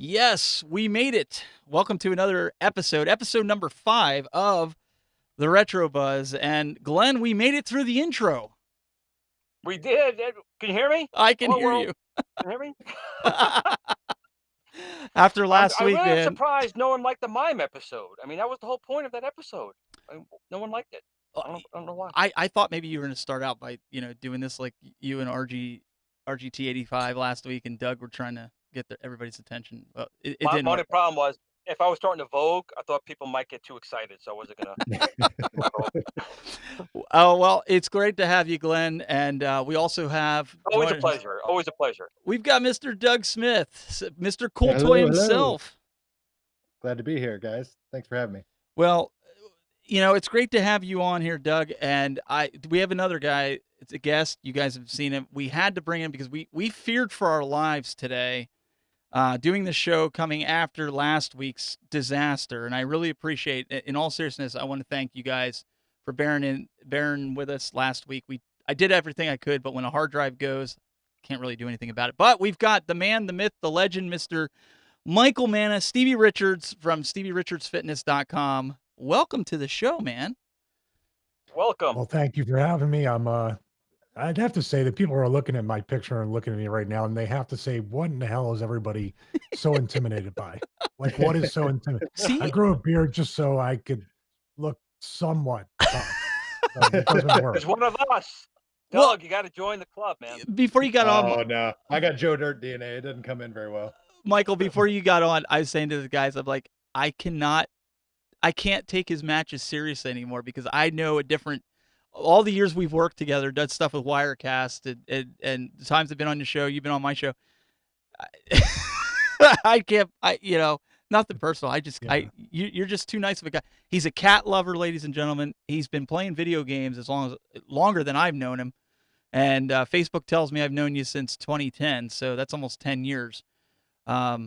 Yes, we made it. Welcome to another episode number 5 of the Retro Buzz. And Glenn, we made it through the intro. We did. Can you hear me? I can Hello, hear world. you. Can you hear me? After last I week, really am man. surprised no one liked the mime episode. I mean, that was the whole point of that episode. No one liked it. uh, I don't know why. I thought maybe you were going to start out by, doing this like you and RGT 85 last week, and Doug were trying to get everybody's attention. Well, it My didn't only work. problem was if I was starting to Vogue, I thought people might get too excited, so I wasn't gonna do my Vogue. Oh, well, it's great to have you, Glenn. And we also have Always a joining us, pleasure. Always a pleasure. we've got Mr. Doug Smith, Mr. Cool Toy Hello, hello. himself. Glad to be here, guys. Thanks for having me. Well, it's great to have you on here, Doug. And we have another guy. It's a guest. You guys have seen him. We had to bring him because we feared for our lives today, doing the show coming after last week's disaster. And I really appreciate it. In all seriousness, I want to thank you guys for bearing with us last week. I did everything I could, but when a hard drive goes, can't really do anything about it. But we've got the man, the myth, the legend, Mr. Michael Manna, Stevie Richards from StevieRichardsFitness.com. Welcome to the show, man. Welcome. Well, thank you for having me. I'd have to say that people are looking at my picture and looking at me right now, and they have to say, what in the hell is everybody so intimidated by? Like, what is so intimidating? See, I grew a beard just so I could look somewhat tough. But it doesn't work. There's one of us. Well- Doug, you got to join the club, man. before you got on, Oh no, I got Joe Dirt DNA. It doesn't come in very well. Michael, before you got on, I was saying to the guys, I'm like, I can't take his matches seriously anymore because I know all the years we've worked together, done stuff with Wirecast, and the times I've been on your show, you've been on my show. I can't, nothing personal. Yeah. You're just too nice of a guy. He's a cat lover, ladies and gentlemen. He's been playing video games longer than I've known him. And Facebook tells me I've known you since 2010, so that's almost 10 years. But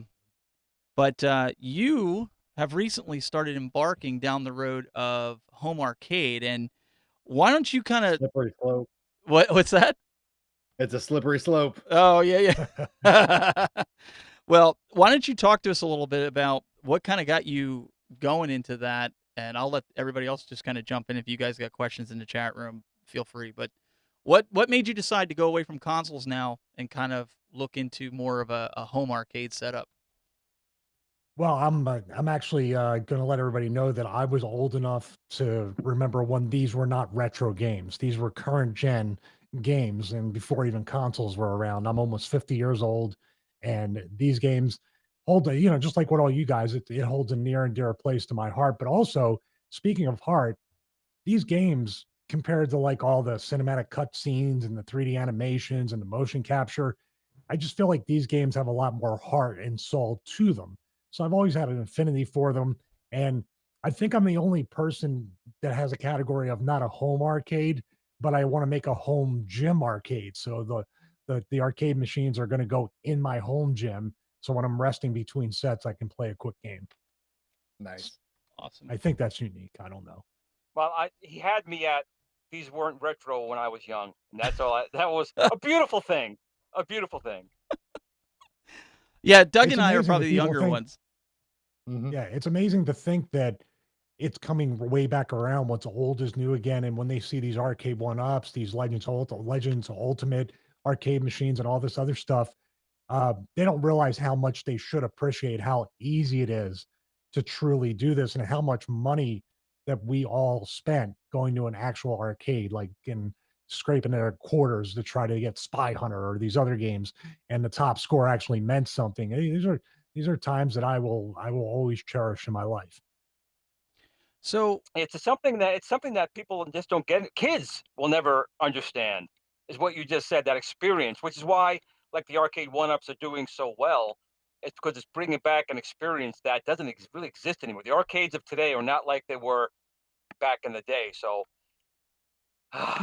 you have recently started embarking down the road of home arcade, and why don't you kind of Slippery slope. what's that? It's a slippery slope. Oh yeah. Well, why don't you talk to us a little bit about what kind of got you going into that, and I'll let everybody else just kind of jump in if you guys got questions in the chat room. Feel free, but what made you decide to go away from consoles now and kind of look into more of a home arcade setup? Well, I'm actually going to let everybody know that I was old enough to remember when these were not retro games. These were current gen games, and before even consoles were around. I'm almost 50 years old, and these games hold just like what all you guys, it holds a near and dear place to my heart. But also, speaking of heart, these games compared to like all the cinematic cutscenes and the 3D animations and the motion capture, I just feel like these games have a lot more heart and soul to them. So I've always had an affinity for them. And I think I'm the only person that has a category of not a home arcade, but I want to make a home gym arcade. So the arcade machines are going to go in my home gym. So when I'm resting between sets, I can play a quick game. Nice. Awesome. I think that's unique. I don't know. Well, he had me at these weren't retro when I was young, and that's all. That was a beautiful thing. A beautiful thing. Yeah, Doug It's and I are amazing probably that the people younger think- ones. Mhm. Yeah, it's amazing to think that it's coming way back around. What's old is new again. And when they see these arcade one-ups, these Legends Ultimate arcade machines and all this other stuff, they don't realize how much they should appreciate how easy it is to truly do this and how much money that we all spent going to an actual arcade, like in scraping their quarters to try to get Spy Hunter or these other games, and the top score actually meant something. These are times that I will always cherish in my life. So It's something that people just don't get. Kids will never understand, is what you just said. That experience, which is why like the arcade one-ups are doing so well. It's because it's bringing back an experience that doesn't really exist anymore. The arcades of today are not like they were back in the day. So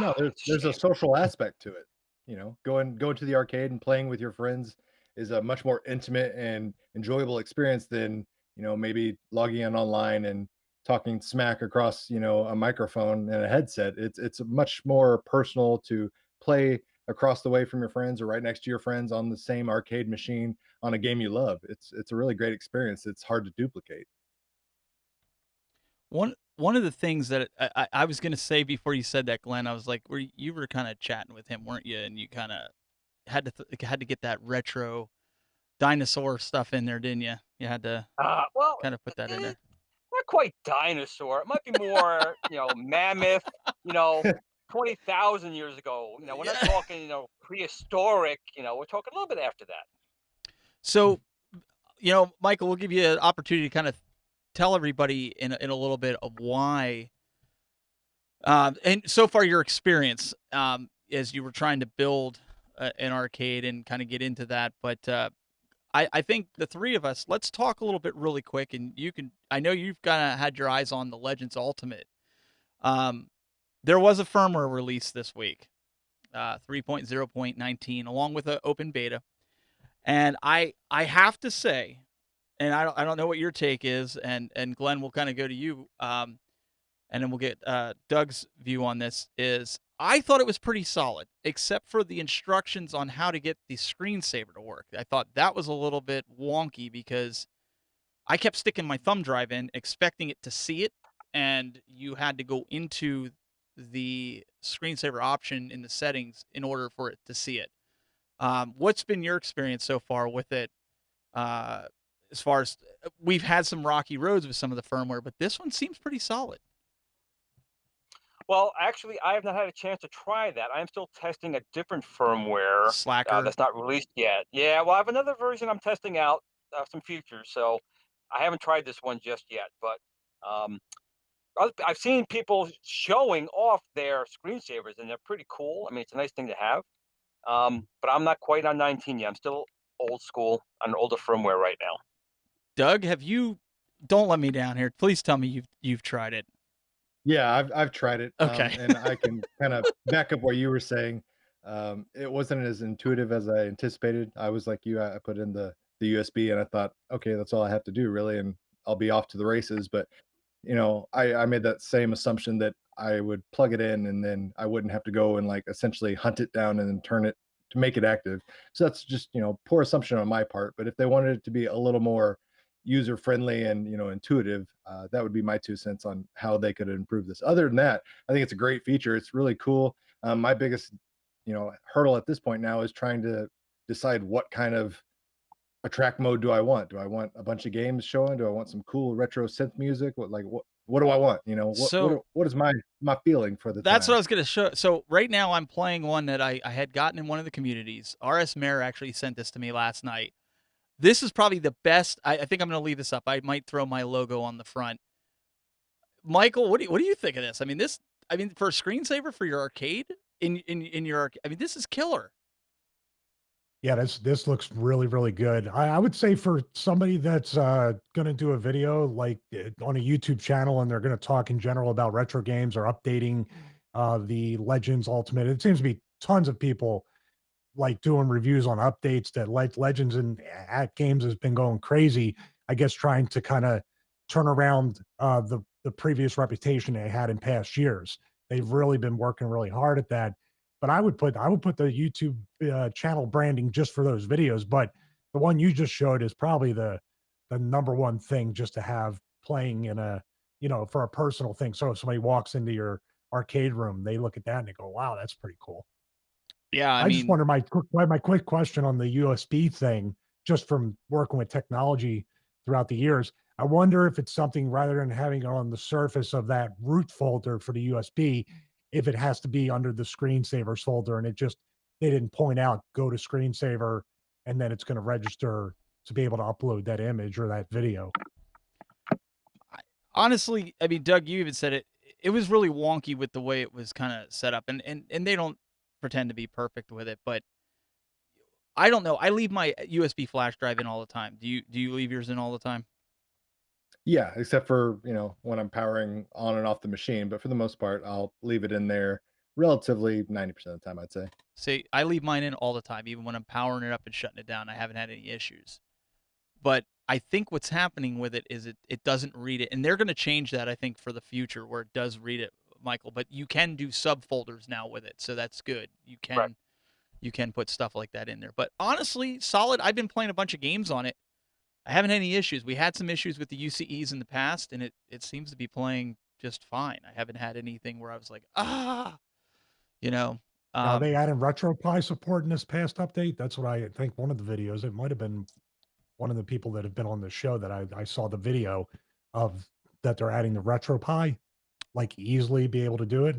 No, it's there's a shame. social aspect to it. Going to the arcade and playing with your friends is a much more intimate and enjoyable experience than maybe logging in online and talking smack across a microphone and a headset. It's much more personal to play across the way from your friends or right next to your friends on the same arcade machine on a game you love. It's a really great experience. It's hard to duplicate. One of the things that I was gonna say before you said that, Glenn, I was like, you were kind of chatting with him, weren't you? And you kind of had to get that retro dinosaur stuff in there, didn't you? You had to Well, kind of put that in eh, there. not quite dinosaur. It might be more, mammoth. You know, 20,000 years ago. We're not Yeah. talking, prehistoric. We're talking a little bit after that. So, Michael, we'll give you an opportunity to kind of tell everybody in a little bit of why, and so far your experience as you were trying to build an arcade and kind of get into that. But I think the three of us, let's talk a little bit really quick, and I know you've kind of had your eyes on the Legends Ultimate. Um, there was a firmware release this week, 3.0.19, along with an open beta. And I have to say, and I don't know what your take is, and Glenn, will kind of go to you, and then we'll get Doug's view on this. Is I thought it was pretty solid, except for the instructions on how to get the screensaver to work. I thought that was a little bit wonky because I kept sticking my thumb drive in, expecting it to see it, and you had to go into the screensaver option in the settings in order for it to see it. What's been your experience so far with it? Uh, as far as we've had some rocky roads with some of the firmware, but this one seems pretty solid. Well, actually, I have not had a chance to try that. I am still testing a different firmware Slacker. that's not released yet. Yeah, well, I have another version I'm testing out, some features. So I haven't tried this one just yet. But um, I've seen people showing off their screensavers, and they're pretty cool. I mean, it's a nice thing to have. But I'm not quite on 19 yet. I'm still old school on older firmware right now. Doug, have you? Don't let me down here. Please tell me you've tried it. Yeah, I've tried it, Okay. and I can kind of back up what you were saying. It wasn't as intuitive as I anticipated. I was like you, I put in the USB and I thought, okay, that's all I have to do really, and I'll be off to the races. But I made that same assumption that I would plug it in and then I wouldn't have to go and like essentially hunt it down and then turn it to make it active. So that's just, poor assumption on my part. But if they wanted it to be a little more user friendly and, intuitive, that would be my 2 cents on how they could improve this. Other than that, I think it's a great feature. It's really cool. My biggest, hurdle at this point now is trying to decide what kind of a track mode do I want? Do I want a bunch of games showing? Do I want some cool retro synth music? What do I want? So What is my feeling for the that's what I time? was going to show. So right now I'm playing one that I had gotten in one of the communities. RS Mayor actually sent this to me last night. This is probably the best. I think I'm going to leave this up. I might throw my logo on the front. Michael, what do you think of this? I mean, for a screensaver for your arcade in your I mean, this is killer. Yeah, this looks really, really good. I would say for somebody that's gonna do a video like on a YouTube channel and they're gonna talk in general about retro games or updating the Legends Ultimate, it seems to be tons of people like doing reviews on updates that like Legends and at games has been going crazy. I guess trying to kind of turn around the previous reputation they had in past years. They've really been working really hard at that. But I would put the YouTube channel branding just for those videos. But the one you just showed is probably the number one thing just to have playing in a for a personal thing. So if somebody walks into your arcade room, they look at that and they go, "Wow, that's pretty cool." Yeah, I I just mean, wonder my quick question on the USB thing, just from working with technology throughout the years. I wonder if it's something rather than having it on the surface of that root folder for the USB, if it has to be under the screensavers folder and they didn't point out go to screensaver and then it's going to register to be able to upload that image or that video. honestly, I mean, Doug, you even said it. It was really wonky with the way it was kind of set up, and they don't pretend to be perfect with it, but I don't know. I leave my USB flash drive in all the time. Do you leave yours in all the time? Yeah, except for, when I'm powering on and off the machine, but for the most part, I'll leave it in there relatively 90% of the time, I'd say. See, I leave mine in all the time, even when I'm powering it up and shutting it down. I haven't had any issues. But I think what's happening with it is it doesn't read it, and they're going to change that, I think, for the future where it does read it, Michael. But you can do subfolders now with it, so that's good. You Right. can you can put stuff like that in there. But honestly, solid. I've been playing a bunch of games on it. I haven't had any issues. We had some issues with the UCEs in the past, and it seems to be playing just fine. I haven't had anything where I was like, ah, you know. Now Um, they added RetroPie support in this past update. That's what I think one of the videos, it might have been one of the people that have been on the show that I saw the video of that they're adding the RetroPie, like easily be able to do it.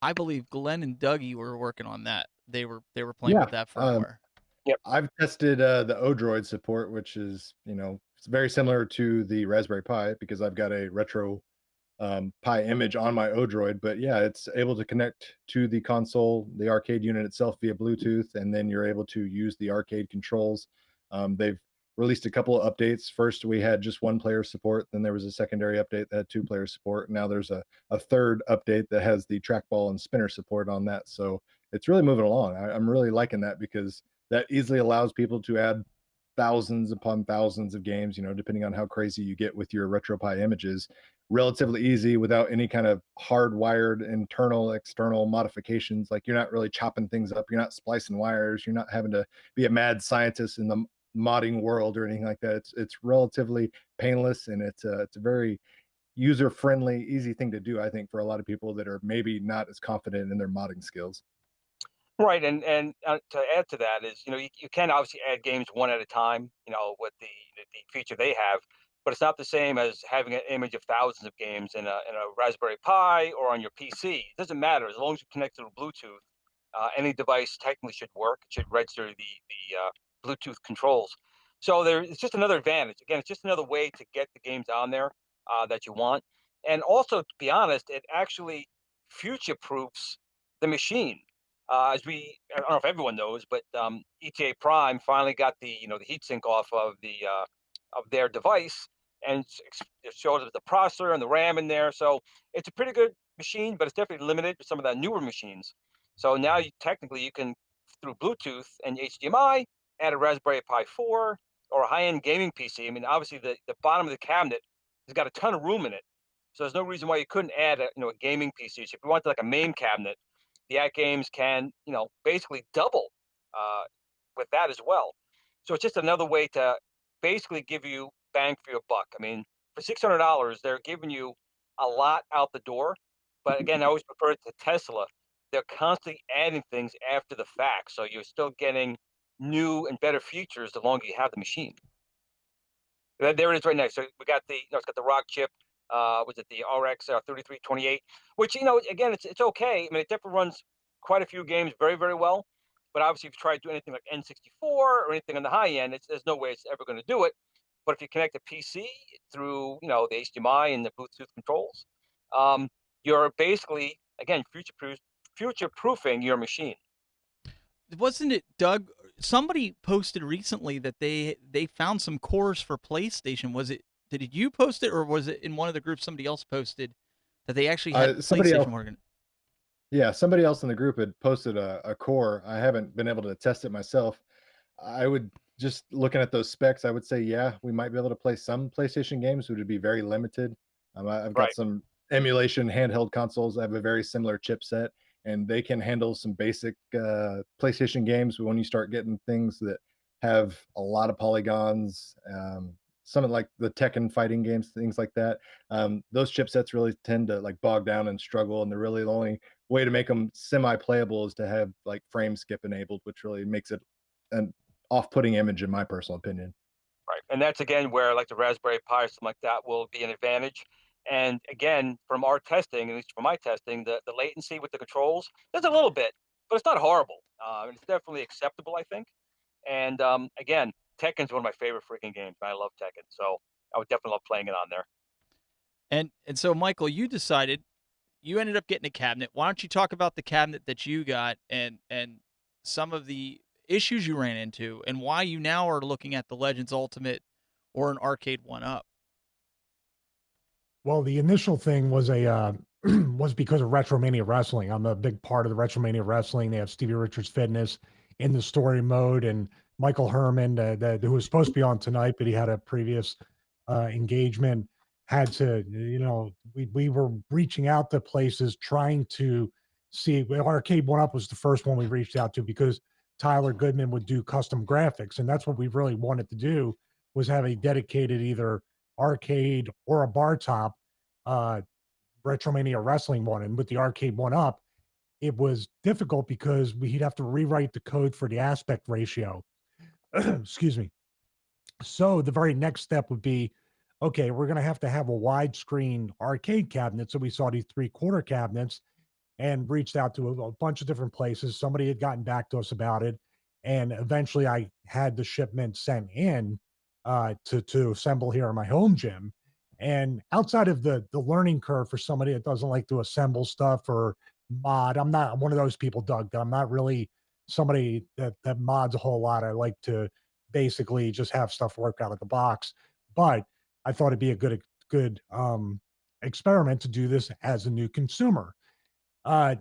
I believe Glenn and Dougie were working on that. They were playing Yeah. with that firmware. Yep. I've tested the Odroid support, which is, it's very similar to the Raspberry Pi because I've got a retro Pi image on my Odroid. But yeah, it's able to connect to the console, the arcade unit itself via Bluetooth, and then you're able to use the arcade controls. They've released a couple of updates. First, we had just one player support. Then there was a secondary update that had two player support. Now there's a third update that has the trackball and spinner support on that. So it's really moving along. I'm really liking that because that easily allows people to add thousands upon thousands of games, depending on how crazy you get with your RetroPie images, relatively easy without any kind of hardwired internal, external modifications. Like you're not really chopping things up, you're not splicing wires, you're not having to be a mad scientist in the modding world or anything like that. It's relatively painless, and it's a very user friendly, easy thing to do. I think for a lot of people that are maybe not as confident in their modding skills. Right, and to add to that is, you can obviously add games one at a time, with the feature they have, but it's not the same as having an image of thousands of games in a Raspberry Pi or on your PC. It doesn't matter as long as you connect to Bluetooth. Any device technically should work. It should register the Bluetooth controls. So it's just another advantage. Again, it's just another way to get the games on there that you want. And also, to be honest, it actually future proofs the machine. I don't know if everyone knows, but ETA Prime finally got the heatsink off of their device, and it shows us the processor and the RAM in there. So it's a pretty good machine, but it's definitely limited to some of the newer machines. So now technically you can, through Bluetooth and HDMI, add a Raspberry Pi 4 or a high-end gaming PC. I mean, obviously the bottom of the cabinet has got a ton of room in it, so there's no reason why you couldn't add a gaming PC. So if you wanted like a main cabinet, the at games can, basically double uh, with that as well. So it's just another way to basically give you bang for your buck. I mean, for $600, they're giving you a lot out the door. But again, I always prefer it to Tesla. They're constantly adding things after the fact, so you're still getting new and better features the longer you have the machine. There it is right next. So we got it's got the rock chip. Was it the RX 3328? Which again, it's okay. I mean, it definitely runs quite a few games very very well. But obviously, if you try to do anything like N64 or anything on the high end, there's no way it's ever going to do it. But if you connect a PC through the HDMI and the Bluetooth controls, um, you're basically again future proofing your machine. Wasn't it Doug? Somebody posted recently that they found some cores for PlayStation. Was it? Did you post it, or was it in one of the groups somebody else posted that they actually had Somebody else, PlayStation working? yeah, somebody else in the group had posted a core. I haven't been able to test it myself. I would just looking at those specs, I would say, yeah, we might be able to play some PlayStation games, but it'd be very limited. I've got Right. some emulation handheld consoles. I have a very similar chipset, and they can handle some basic PlayStation games. But when you start getting things that have a lot of polygons, some of like the Tekken fighting games, things like that, those chipsets really tend to like bog down and struggle. And they're really the only way to make them semi-playable is to have like frame skip enabled, which really makes it an off-putting image in my personal opinion. Right. And that's again where like the Raspberry Pi or something like that will be an advantage. And again, from our testing, at least from my testing, the latency with the controls, there's a little bit, but it's not horrible. It's definitely acceptable, I think. And again, Tekken's one of my favorite freaking games. I love Tekken, so I would definitely love playing it on there. And so Michael, you ended up getting a cabinet. Why don't you talk about the cabinet that you got and some of the issues you ran into and why you now are looking at the Legends Ultimate or an Arcade One Up? Well, the initial thing was was because of Retro Mania Wrestling. I'm a big part of the Retro Mania Wrestling. They have Stevie Richards Fitness in the story mode, and Michael Herman, who was supposed to be on tonight, but he had a previous engagement. Had to, we were reaching out to places trying to see, well, Arcade One Up was the first one we reached out to because Tyler Goodman would do custom graphics, and that's what we really wanted to do was have a dedicated either arcade or a bar top uh, Retromania wrestling one. And with the Arcade One Up, it was difficult because he'd have to rewrite the code for the aspect ratio. Excuse me. So the very next step would be, okay, we're going to have a widescreen arcade cabinet. So we saw these 3/4 cabinets and reached out to a bunch of different places. Somebody had gotten back to us about it, and eventually I had the shipment sent in to assemble here in my home gym. And outside of the learning curve for somebody that doesn't like to assemble stuff or mod, I'm not one of those people, Doug. That I'm not really somebody that mods a whole lot. I like to basically just have stuff work out of the box. But I thought it'd be a good experiment to do this as a new consumer. uh,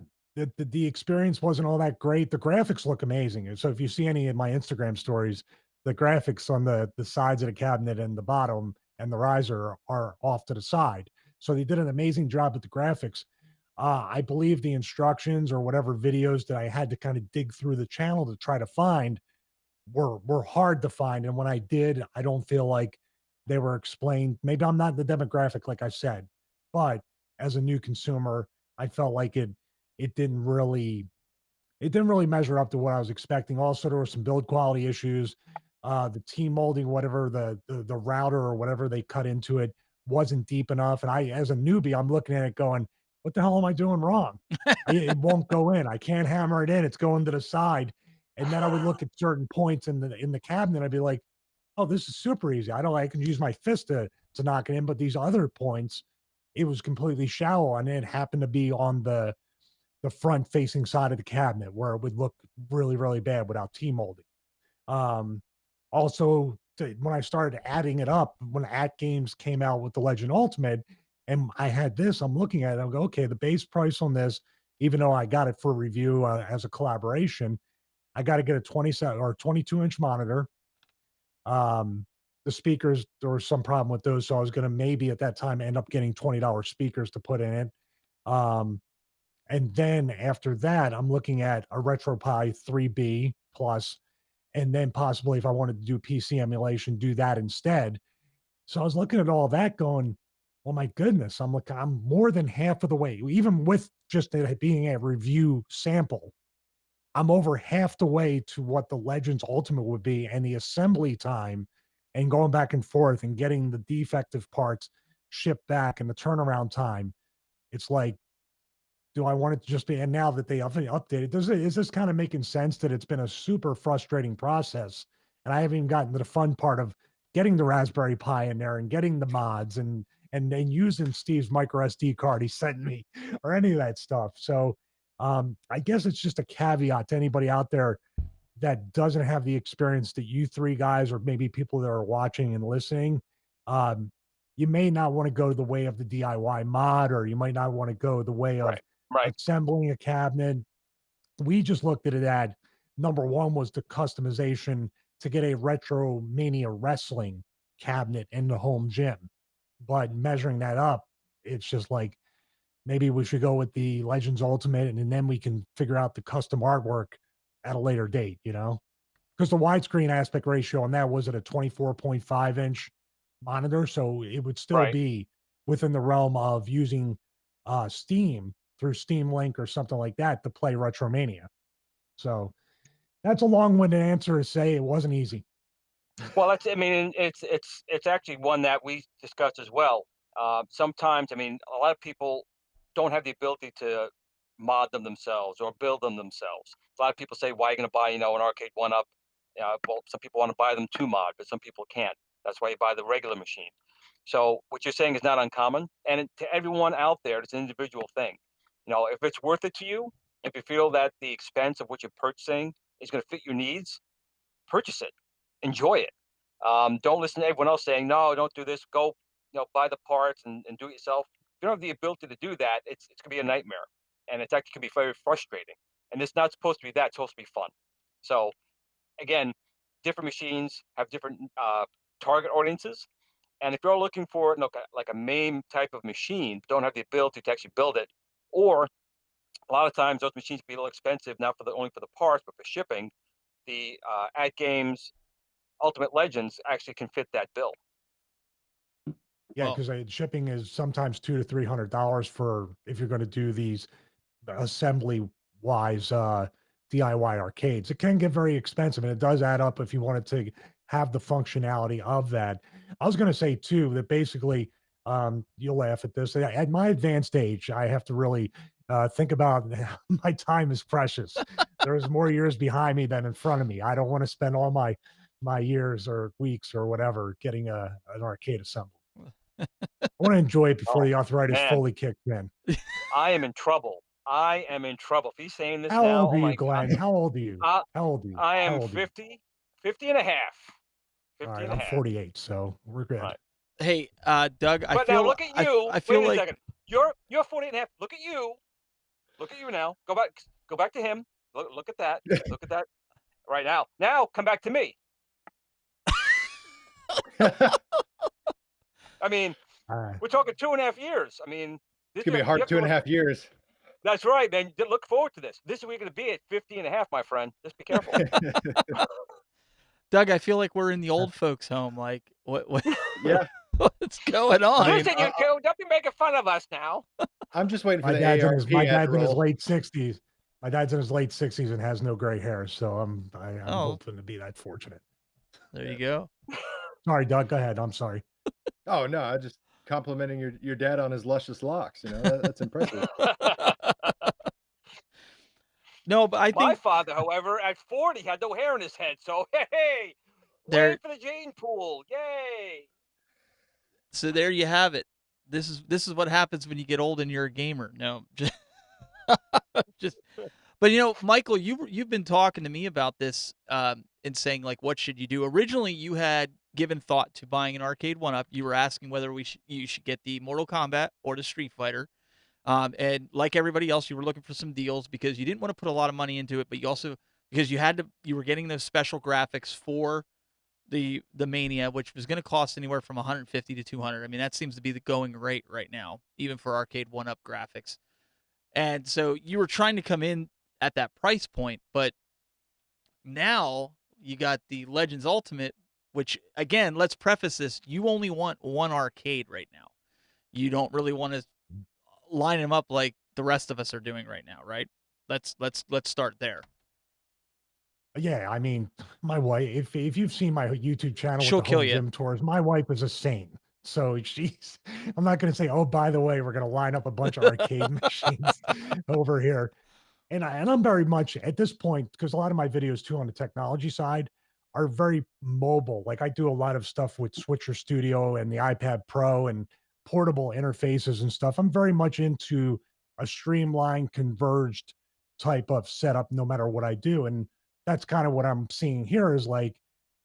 the experience wasn't all that great. The graphics look amazing. And so if you see any of my Instagram stories, the graphics on the sides of the cabinet and the bottom and the riser are off to the side. So they did an amazing job with the graphics. I believe the instructions or whatever videos that I had to kind of dig through the channel to try to find were hard to find. And when I did, I don't feel like they were explained. Maybe I'm not the demographic, like I said, but as a new consumer, I felt like it didn't really it didn't really measure up to what I was expecting. Also, there were some build quality issues. The team molding, whatever the router or whatever they cut into it wasn't deep enough. And I, as a newbie, I'm looking at it going, "What the hell am I doing wrong? It won't go in. I can't hammer it in. It's going to the side." And then I would look at certain points in the cabinet. I'd be like, "Oh, this is super easy. I can use my fist to knock it in." But these other points, it was completely shallow, and it happened to be on the front facing side of the cabinet where it would look really, really bad without T molding. Um, also, when I started adding it up, when At Games came out with the Legend Ultimate, and I had this, I'm looking at it, I go, okay, the base price on this, even though I got it for review as a collaboration, I got to get a 27 or 22-inch monitor. Um, the speakers, there was some problem with those, so I was going to maybe at that time end up getting $20 speakers to put in it. Um, and then after that, I'm looking at a RetroPie 3B plus, and then possibly if I wanted to do PC emulation, do that instead. So I was looking at all that going, well, my goodness, I'm more than half of the way, even with just it being a review sample. I'm over half the way to what the Legends Ultimate would be, and the assembly time and going back and forth and getting the defective parts shipped back and the turnaround time. It's like, do I want it to just be, and now that they updated, is this kind of making sense that it's been a super frustrating process? And I haven't even gotten to the fun part of getting the Raspberry Pi in there and getting the mods and using Steve's micro SD card he sent me or any of that stuff. So I guess it's just a caveat to anybody out there that doesn't have the experience that you three guys or maybe people that are watching and listening. Um, you may not want to go the way of the DIY mod, or you might not want to go the way of Right. Right. assembling a cabinet. We just looked at it at number one was the customization to get a Retro Mania wrestling cabinet in the home gym. But measuring that up, it's just like maybe we should go with the Legends Ultimate, and then we can figure out the custom artwork at a later date, you know? Because the widescreen aspect ratio on that was at a 24.5-inch monitor, so it would still Right. be within the realm of using Steam through Steam Link or something like that to play Retromania. So that's a long-winded answer to say it wasn't easy. Well, that's I mean, it's actually one that we discussed as well. Sometimes, I mean, a lot of people don't have the ability to mod them themselves or build them themselves. A lot of people say, "Why are you going to buy, an arcade one up?" Well, some people want to buy them to mod, but some people can't. That's why you buy the regular machine. So what you're saying is not uncommon, and to everyone out there, it's an individual thing. If it's worth it to you, if you feel that the expense of what you're purchasing is going to fit your needs, purchase it, enjoy it. Don't listen to everyone else saying, no, don't do this. Go, buy the parts and do it yourself. If you don't have the ability to do that, it's going to be a nightmare. And it's actually can be very frustrating. And it's not supposed to be that, it's supposed to be fun. So, again, different machines have different target audiences. And if you're looking for like a MAME type of machine, don't have the ability to actually build it, or a lot of times those machines can be a little expensive, not for the only for the parts, but for shipping. The at games Ultimate Legends actually can fit that bill. Yeah, Well, because shipping is sometimes $200 to $300 for if you're going to do these assembly wise DIY arcades. It can get very expensive and it does add up if you wanted to have the functionality of that. I was going to say too that basically, you'll laugh at this. At my advanced age, I have to really think about my time is precious. There's more years behind me than in front of me. I don't want to spend all my years or weeks or whatever getting an arcade assembled. I want to enjoy it before Oh the arthritis man, fully kicks in. I am in trouble. I am in trouble. If he's saying this How now, old are oh you, my God, Glenn? How old are you? I, How old are you? I How am old are you? 50, 50 and a half. All 50 right, and a I'm half. 48, so we're good. Right. hey, Doug, But now look at you. I Wait feel a like second. You're 48 and a half. Look at you. Look at you now. Go back to him. Look at that. Look at that right now. Now come back to me. It's I mean, Uh, we're talking 2.5 years. I mean, gonna be a you hard have two to and a look. half years. That's right, man. Look forward to this. This is where you're going to be at 50 and a half, my friend. Just be careful. Doug, I feel like we're in the old folks' home. Like, what Yeah, what's going I on? mean, Listen, you two, don't be making fun of us now. I'm just waiting for my the dad's in his my AARP ad dad's in his roll. late 60s. My dad's in his late 60s and has no gray hair, so I'm Oh, hoping to be that fortunate. there you Yeah. go. Sorry, Doug. Go ahead. I'm sorry. Oh no, I just complimenting your dad on his luscious locks. That's impressive. No, but I My think father, however, at 40 had no hair in his head. So, hey, way there. for the gene pool. Yay. So there you have it. This is what happens when you get old and you're a gamer. No, just but Michael, you've been talking to me about this and saying like, what should you do? Originally, you had given thought to buying an arcade one up. You were asking whether you should get the Mortal Kombat or the Street Fighter. And like everybody else, you were looking for some deals because you didn't want to put a lot of money into it, but you also because you were getting those special graphics for the Mania, which was going to cost anywhere from 150 to 200. I mean, that seems to be the going rate right now, even for arcade one up graphics. And so you were trying to come in at that price point, but now you got the Legends Ultimate, which again, let's preface this: you only want one arcade right now. You don't really want to line them up like the rest of us are doing right now, right? Let's start there. Yeah, I mean, my wife. If you've seen my YouTube channel with She'll the kill home you. gym tours, my wife is a saint. So she's. I'm not going to say, oh, by the way, we're going to line up a bunch of arcade machines over here. And I'm very much at this point because a lot of my videos too on the technology side are very mobile. Like I do a lot of stuff with Switcher Studio and the iPad Pro and portable interfaces and stuff. I'm very much into a streamlined, converged type of setup, no matter what I do. And that's kind of what I'm seeing here is like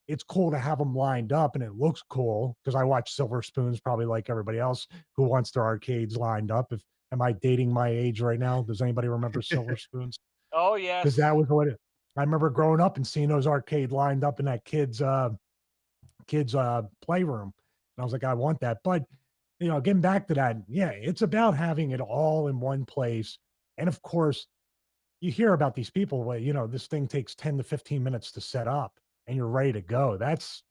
it's cool to have them lined up and it looks cool because I watch Silver Spoons probably like everybody else who wants their arcades lined up. If Am I dating my age right now? Does anybody remember Silver Spoons? Oh, Because that yes. was what I remember growing up and seeing those arcade lined up in that kid's playroom. And I was like, I want that. But getting back to that, yeah, it's about having it all in one place. And of course, you hear about these people where, this thing takes 10 to 15 minutes to set up and you're ready to go. That's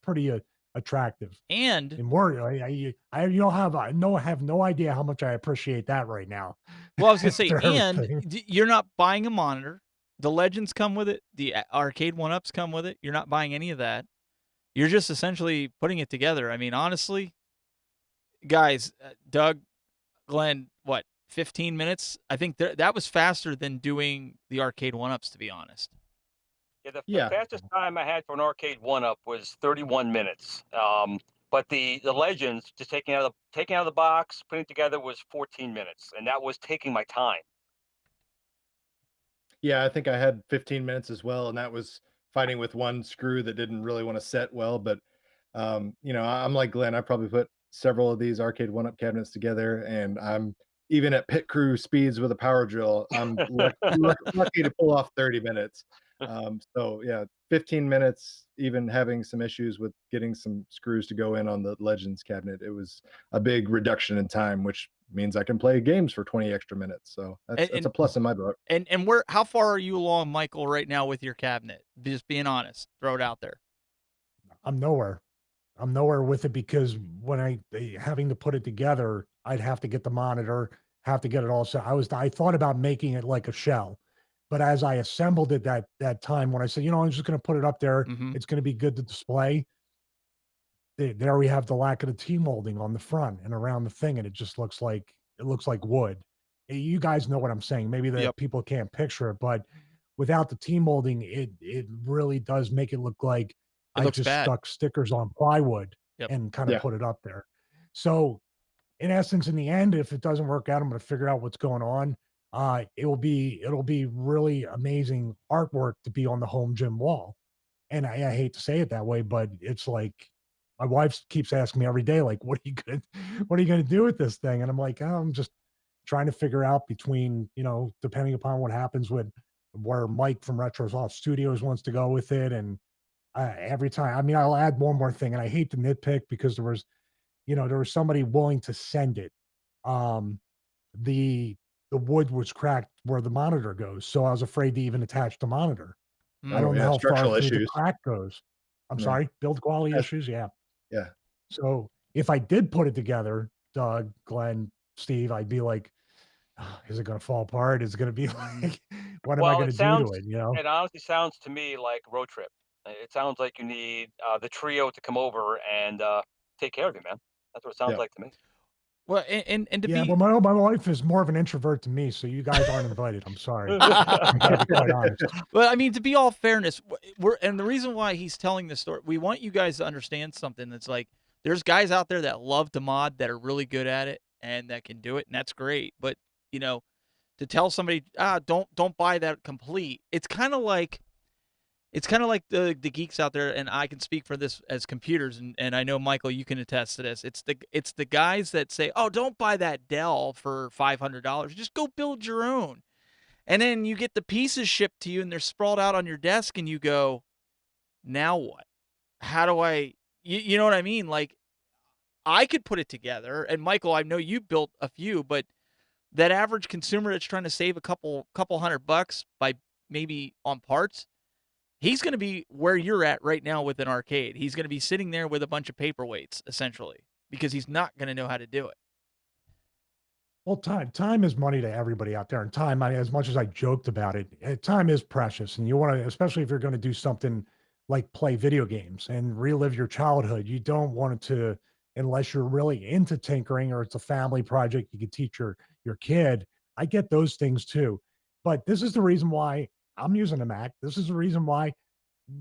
pretty attractive. And And more, you don't have have no idea how much I appreciate that right now. well, I was gonna say, After and everything, you're not buying a monitor. The Legends come with it. The arcade one ups come with it. You're not buying any of that. You're just essentially putting it together. I mean, honestly, guys, Doug, Glenn, what 15 minutes? I think that was faster than doing the arcade one ups. To be honest. Yeah, the Yeah, fastest time I had for an arcade one up was 31 minutes. But the Legends, just taking out of the box, putting it together was 14 minutes, and that was taking my time. yeah, I think I had 15 minutes as well, and that was fighting with one screw that didn't really want to set well. But I'm like Glenn. I probably put several of these arcade one-up cabinets together, and I'm even at pit crew speeds with a power drill. I'm lucky to pull off 30 minutes. So yeah, 15 minutes. Even having some issues with getting some screws to go in on the Legends cabinet, it was a big reduction in time, which means I can play games for 20 extra minutes. So And that's a plus in my book. where how far are you along, Michael, right now with your cabinet? Just being honest, throw it out there. I'm nowhere. I'm nowhere with it because when having to put it together, I'd have to get the monitor, have to get it all set. I thought about making it like a shell, but as I assembled it that time when I said, I'm just going to put it up there, Mhm. it's going to be good to display. There we have the lack of the T molding on the front and around the thing, and it looks like wood. You guys know what I'm saying. Maybe the Yep. people can't picture it, but without the T molding, it really does make it look like It I looks just bad. stuck stickers on plywood Yep. and kind of Yeah. put it up there. So in essence, in the end, if it doesn't work out, I'm going to figure out what's going on. It'll be really amazing artwork to be on the home gym wall. And I hate to say it that way, but it's like my wife keeps asking me every day, like, what are you gonna do with this thing? And I'm like, "Oh, I'm just trying to figure out between, depending upon what happens with where Mike from Retro Soft Studios wants to go with it. And every time, I mean, I'll add one more thing, and I hate to nitpick because there was somebody willing to send it. Um, the the wood was cracked where the monitor goes, so I was afraid to even attach the monitor. I Mm. Oh don't know yeah, how far structural through the issues. crack goes. I'm Yeah. sorry, build quality That's, issues? Yeah. yeah. So, if I did put it together, Doug, Glenn, Steve, I'd be like, "Ah, is it gonna fall apart? Is it gonna be like, what am I Well, gonna do to it?" it honestly sounds to me like road trip. It sounds like you need, the trio to come over and, take care of you, man. That's what it sounds Yeah. like to me. Well, and to Yeah, but be my wife is more of an introvert than me, so you guys aren't invited. I'm sorry. I gotta be quite honest. well, I mean, to be all fairness, we're and the reason why he's telling this story, we want you guys to understand something that's like there's guys out there that love to mod that are really good at it and that can do it, and that's great. But you know, to tell somebody, don't buy that complete, it's kind of like the geeks out there, and I can speak for this as computers, and I know Michael, you can attest to this. It's the guys that say, oh, don't buy that Dell for $500, just go build your own. And then you get the pieces shipped to you and they're sprawled out on your desk and you go, now what? How do you know what I mean? Like I could put it together. And Michael, I know you built a few, but that average consumer that's trying to save a couple $100 by maybe on parts, he's going to be where you're at right now with an arcade. He's going to be sitting there with a bunch of paperweights essentially because he's not going to know how to do it. Well, time is money to everybody out there, and time, as much as I joked about it, time is precious, and you want to, especially if you're going to do something like play video games and relive your childhood. You don't want it to, unless you're really into tinkering or it's a family project you can teach your kid. I get those things too, but this is the reason why I'm using a Mac. This is the reason why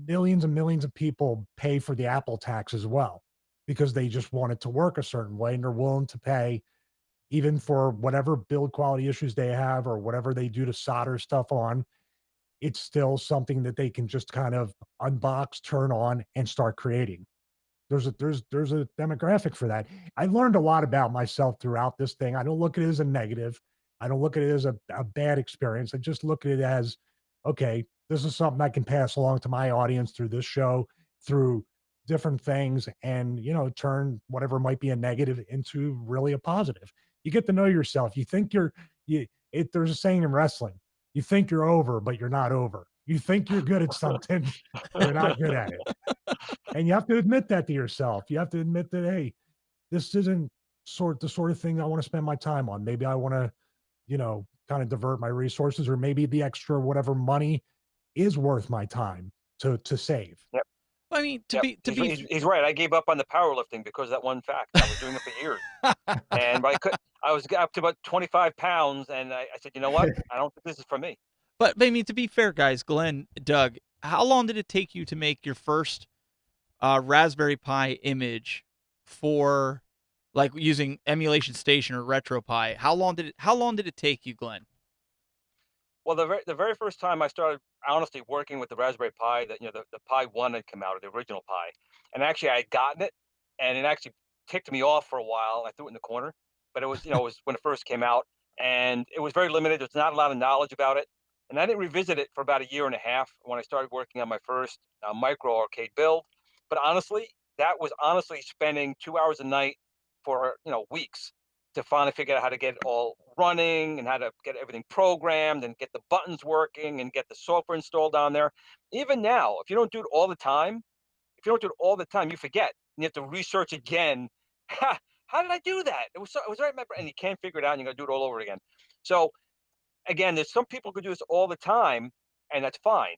millions and millions of people pay for the Apple tax as well, because they just want it to work a certain way and they're willing to pay even for whatever build quality issues they have or whatever they do to solder stuff on. It's still something that they can just kind of unbox, turn on, and start creating. There's a demographic for that. I learned a lot about myself throughout this thing. I don't look at it as a negative. I don't look at it as a bad experience. I just look at it as, okay, this is something I can pass along to my audience through this show, through different things, and turn whatever might be a negative into really a positive. You get to know yourself. You think there's a saying in wrestling, you think you're over, but you're not over. You think you're good at something, you're not good at it. And you have to admit that to yourself. You have to admit that, hey, this isn't the sort of thing I want to spend my time on. Maybe I want to, kind of divert my resources, or maybe the extra whatever money is worth my time to save. Yep, I mean, to yep. be to He's be he's he's right. I gave up on the powerlifting because of that one fact. I was doing it for years, and I was up to about 25 pounds, and I said, "You know what? I don't think this is for me." But I mean, to be fair, guys, Glenn, Doug, how long did it take you to make your first Raspberry Pi image for like using Emulation Station or RetroPie? How long did it take you, Glenn? Well, the very first time I started honestly working with the Raspberry Pi, that the Pi 1 had come out, or the original Pi, and actually I had gotten it, and it actually ticked me off for a while. I threw it in the corner, but it was when it first came out, and it was very limited. There's not a lot of knowledge about it, and I didn't revisit it for about a year and a half when I started working on my first micro arcade build. But honestly, that was honestly spending 2 hours a night for weeks. to finally figure out how to get it all running and how to get everything programmed and get the buttons working and get the software installed on there. Even now, if you don't do it all the time, you forget. You have to research again. How did I do that? It was right in my brain, and you can't figure it out, and you got to do it all over again. So again, there's some people who do this all the time, and that's fine.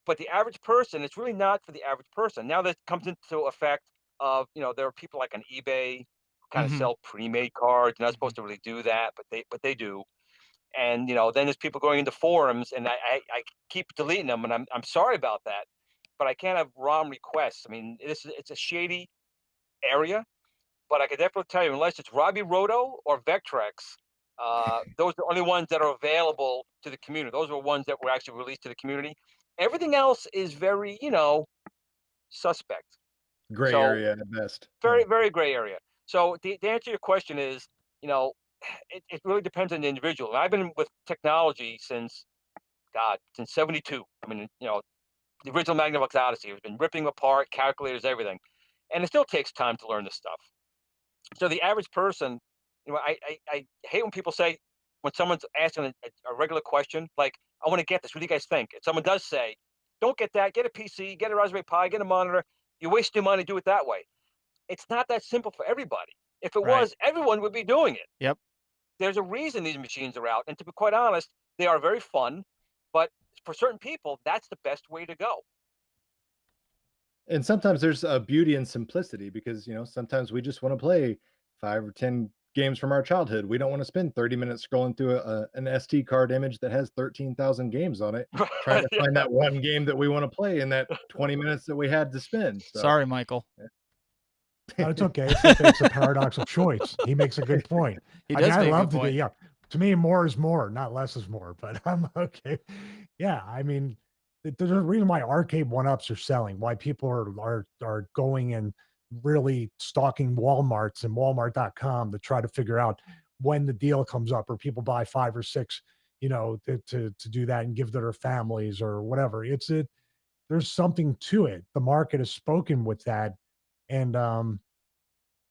But the average person, it's really not for the average person. Now that comes into effect of, there are people like on eBay who kind of Mhm. sell pre-made cards. You're not supposed Mhm. to really do that, but they do. And then there's people going into forums, and I keep deleting them, and I'm sorry about that, but I can't have ROM requests. I mean, it's a shady area, but I can definitely tell you, unless it's Robbie Roto or Vectrex, those are the only ones that are available to the community. Those are ones that were actually released to the community. Everything else is very, suspect. Gray So area at best. very, Yeah. very gray area. So the answer to your question is, you know, it really depends on the individual. And I've been with technology since '72. I mean, the original Magnavox Odyssey has been ripping apart calculators, everything, and it still takes time to learn this stuff. So the average person, I hate when people say, when someone's asking a regular question, like, I want to get this. What do you guys think? And someone does say, don't get that. Get a PC, get a Raspberry Pi, get a monitor. You waste your money, do it that way. It's not that simple for everybody. If it Right. was, everyone would be doing it. Yep. There's a reason these machines are out. And to be quite honest, they are very fun. But for certain people, that's the best way to go. And sometimes there's a beauty in simplicity because, sometimes we just want to play 5 or 10 games from our childhood. We don't want to spend 30 minutes scrolling through an SD card image that has 13,000 games on it, trying to find that one game that we want to play in that 20 minutes that we had to spend. So, Sorry, Michael. No, it's okay. It's a paradox of choice. He makes a good point. He I mean, does I make a good love to do, point. yeah. To me, more is more, not less is more. But I'm okay. Yeah, I mean, there's a reason why arcade one-ups are selling. Why people are going and really stalking WalMarts and Walmart.com to try to figure out when the deal comes up, or people buy 5 or 6, to do that and give to their families or whatever. There's something to it. The market has spoken with that, and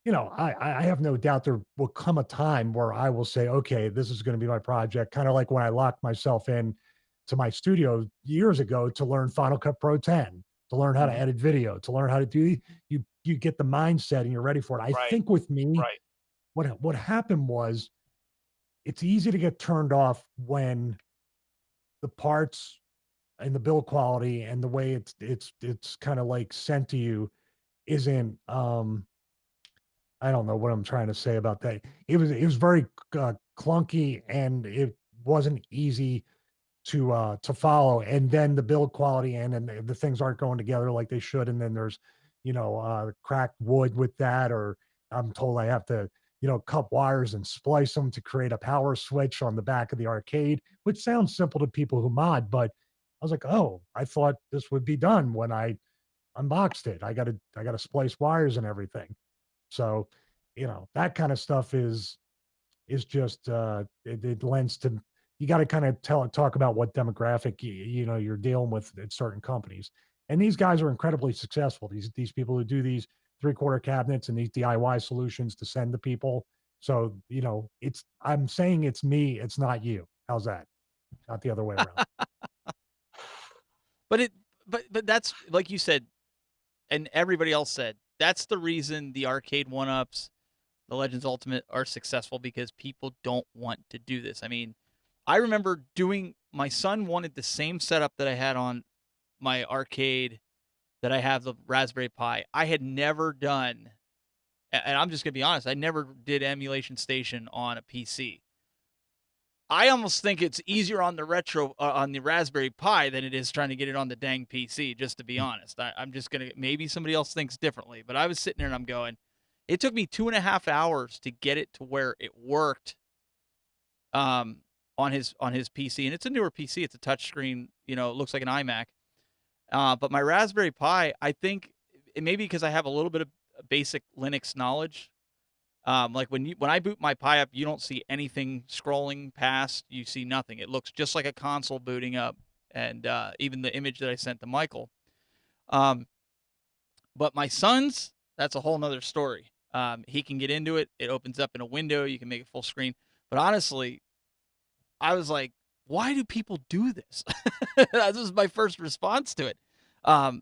I have no doubt there will come a time where I will say, okay, this is going to be my project. Kind of like when I locked myself in to my studio years ago to learn Final Cut Pro 10, to learn how to Mhm. edit video, to learn how to do, you get the mindset and you're ready for it. I Right, think with me, right. what happened was it's easy to get turned off when the parts and the build quality and the way it's kind of like sent to you isn't I don't know what I'm trying to say about that. It was very clunky, and it wasn't easy to follow. And then the build quality and the things aren't going together like they should. And then there's cracked wood with that, or I'm told I have to cut wires and splice them to create a power switch on the back of the arcade, which sounds simple to people who mod, but I was like, oh, I thought this would be done when I unboxed it. I got to splice wires and everything. So, that kind of stuff is just it lends to, you got to kind of talk about what demographic you're dealing with at certain companies. And these guys are incredibly successful. These people who do these 3/4 cabinets and these DIY solutions to send to people. So, I'm saying it's me, it's not you. How's that? Not the other way around. But it but that's like you said, and everybody else said, that's the reason the arcade one-ups, the Legends Ultimate are successful, because people don't want to do this. I mean, I remember my son wanted the same setup that I had on my arcade, that I have the Raspberry Pi. I had never done, and I'm just going to be honest, I never did Emulation Station on a PC. I almost think it's easier on the Raspberry Pi than it is trying to get it on the dang PC, just to be honest. I'm just going to, maybe somebody else thinks differently, but I was sitting there and I'm going, it took me 2.5 hours to get it to where it worked um, on his PC. And it's a newer PC. It's a touchscreen, it looks like an iMac. But my Raspberry Pi, I think it may be because I have a little bit of basic Linux knowledge. Like when I boot my Pi up, you don't see anything scrolling past. You see nothing. It looks just like a console booting up, and even the image that I sent to Michael. Um, but my son's, that's a whole nother story. He can get into it. It opens up in a window. You can make it full screen. But honestly, I was like, why do people do this? That was my first response to it. I,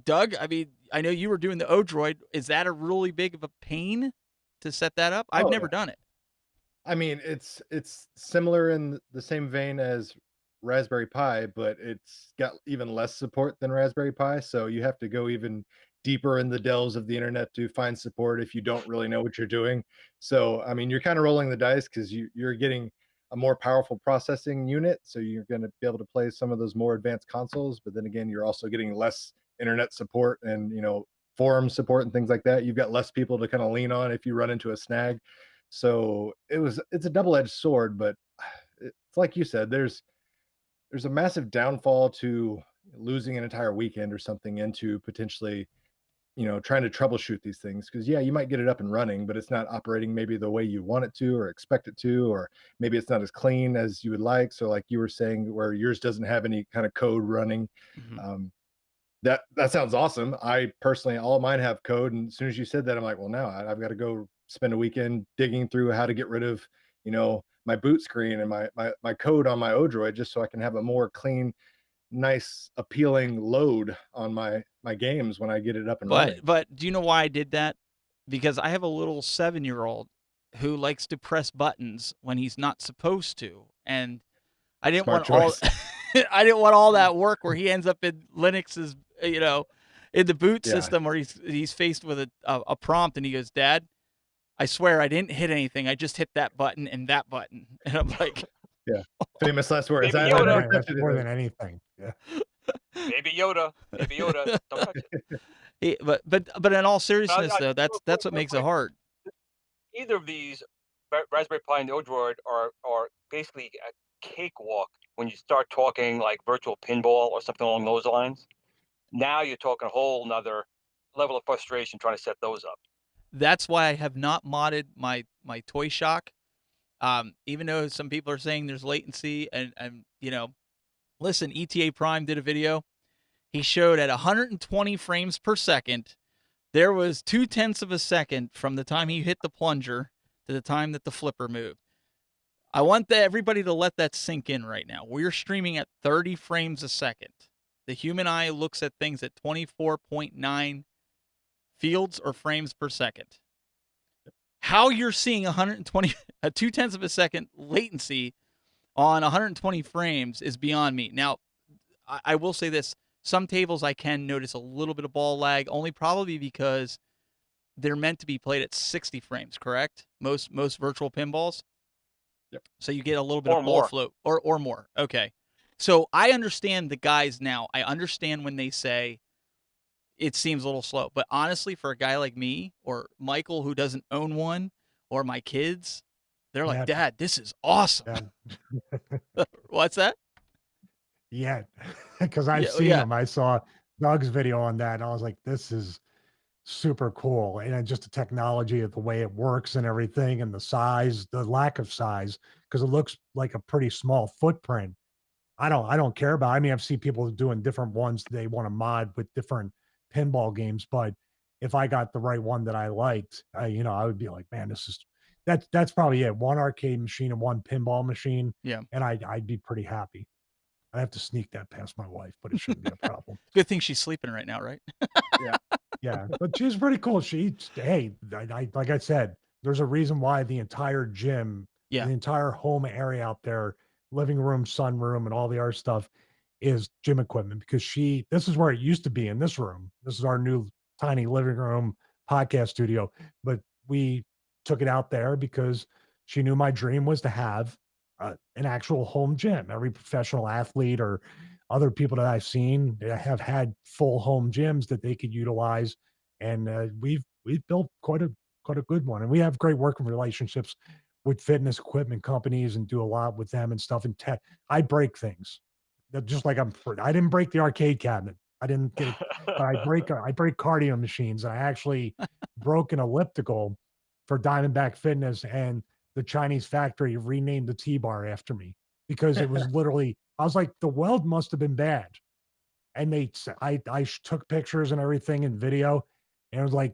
Doug, I mean, I know you were doing the Odroid. Is that a really big of a pain to set that up? I've Oh, never yeah. done it. I mean, it's similar in the same vein as Raspberry Pi, but it's got even less support than Raspberry Pi, so you have to go even deeper in the delves of the internet to find support if you don't really know what you're doing. So, I mean, you're kinda rolling the dice 'cause you're getting a more powerful processing unit, so you're gonna be able to play some of those more advanced consoles, but then again, you're also getting less internet support and, forum support and things like that. You've got less people to kinda lean on if you run into a snag. So it's a double-edged sword, but it's like you said, there's a massive downfall to losing an entire weekend or something into potentially, trying to troubleshoot these things. Because yeah, you might get it up and running, but it's not operating maybe the way you want it to or expect it to, or maybe it's not as clean as you would like. So like you were saying, where yours doesn't have any kind of code running. Mhm. That sounds awesome. I personally, all of mine have code, and as soon as you said that, I'm like, well, now I've got to go spend a weekend digging through how to get rid of, my boot screen and my code on my Odroid, just so I can have a more clean, nice, appealing load on my games when I get it up and But running. but do you know why I did that? Because I have a little 7-year-old who likes to press buttons when he's not supposed to, and I didn't Smart want all choice. I didn't want all that work where he ends up in Linux's, in the boot Yeah, system where he's faced with a prompt and he goes, "Dad, I swear I didn't hit anything. I just hit that button and that button." And I'm like, yeah. Famous last words. Baby I never Yoda, Right, touched that's more anything. than anything. Yeah. Baby Yoda, don't touch it. but in all But seriousness though, real that's what real makes it quick, hard. either of these Raspberry Pi and the Odroid are basically a cakewalk when you start talking like virtual pinball or something along those lines. Now you're talking a whole nother level of frustration trying to set those up. That's why I have not modded my Toy Shock. Even though some people are saying there's latency and listen, ETA Prime did a video. He showed at 120 frames per second, there was 2/10 of a second from the time he hit the plunger to the time that the flipper moved. I want everybody to let that sink in right now. We're streaming at 30 frames a second. The human eye looks at things at 24.9 fields or frames per second. How you're seeing 120, a 2/10 of a second latency on 120 frames is beyond me. Now, I will say this: some tables I can notice a little bit of ball lag, only probably because they're meant to be played at 60 frames. Correct? Most virtual pinballs, Yep. so you get a little bit Or of ball more. float or more. Okay, so I understand the guys now. I understand when they say it seems a little slow, but honestly, for a guy like me or Michael who doesn't own one, or my kids, they're like, Yeah. "Dad, this is awesome." Yeah. What's that? Yeah. Because I've Yeah, seen yeah. them. I saw Doug's video on that, and I was like, this is super cool. And just the technology of the way it works and everything, and the size, the lack of size, because it looks like a pretty small footprint. I don't care about. I mean, I've seen people doing different ones they want to mod with different pinball games, but if I got the right one that I liked, I would be like, man, this is that's probably it. One arcade machine and one pinball machine, Yeah. and I'd be pretty happy. I have to sneak that past my wife, but it shouldn't be a problem. Good thing she's sleeping right now, right? Yeah. Yeah, but she's pretty cool. Hey, I like I said, there's a reason why the entire gym, Yeah. the entire home area out there, living room, sunroom, and all the other stuff is gym equipment because this is where it used to be in this room. This is our new tiny living room podcast studio, but we took it out there because she knew my dream was to have an actual home gym. Every professional athlete or other people that I've seen have had full home gyms that they could utilize, and we've built quite a good one, and we have great working relationships with fitness equipment companies and do a lot with them and stuff. And I break things that just like I didn't break the arcade cabinet. I didn't get it, but I break cardio machines. And I actually broke an elliptical for Diamondback Fitness, and the Chinese factory renamed the T-bar after me because it was literally. I was like, the weld must have been bad, and took pictures and everything and video, and it was like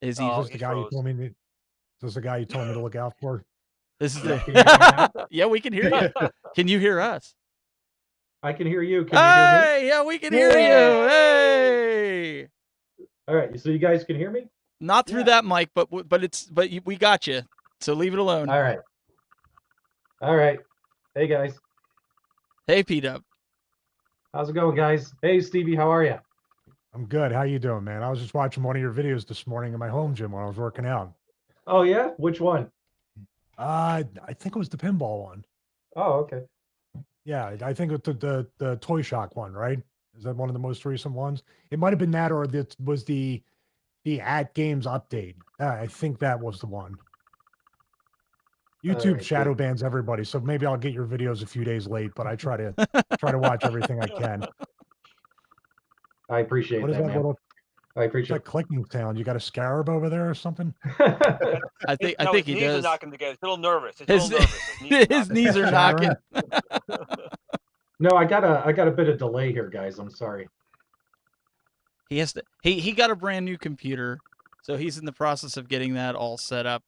Is he? Is Oh, this the he guy you froze. told me to, is this the guy you told me to look out for? This is Yeah, the. can you hear me now? Yeah, we can hear you. Can you hear us? I can hear you. Can you hear me? Hey, yeah, we can hear you. Hey. All right. So you guys can hear me? Not through that mic, but we got you. So leave it alone. All right. All right. Hey guys, Hey, P-Dub. how's it going, guys? Hey Stevie, how are you? I'm good. How you doing, man? I was just watching one of your videos this morning in my home gym when I was working out. Oh yeah, which one? I think it was the pinball one. Oh, okay. Yeah, I think it's the Toy Shock one, right? Is that one of the most recent ones? It might have been that, or that was the at games update. I think that was the one. YouTube right, shadow cool. bans everybody, so maybe I'll get your videos a few days late, but I try to watch everything I can. I appreciate What is that, that man. little I what's appreciate that clicking sound? You got a scarab over there or something? it. I think No, his he knees are does. knocking together. He's a little nervous. He's a little nervous. His knees are knocking. No, I got a bit of delay here, guys. I'm sorry. He has to. He got a brand new computer, so he's in the process of getting that all set up.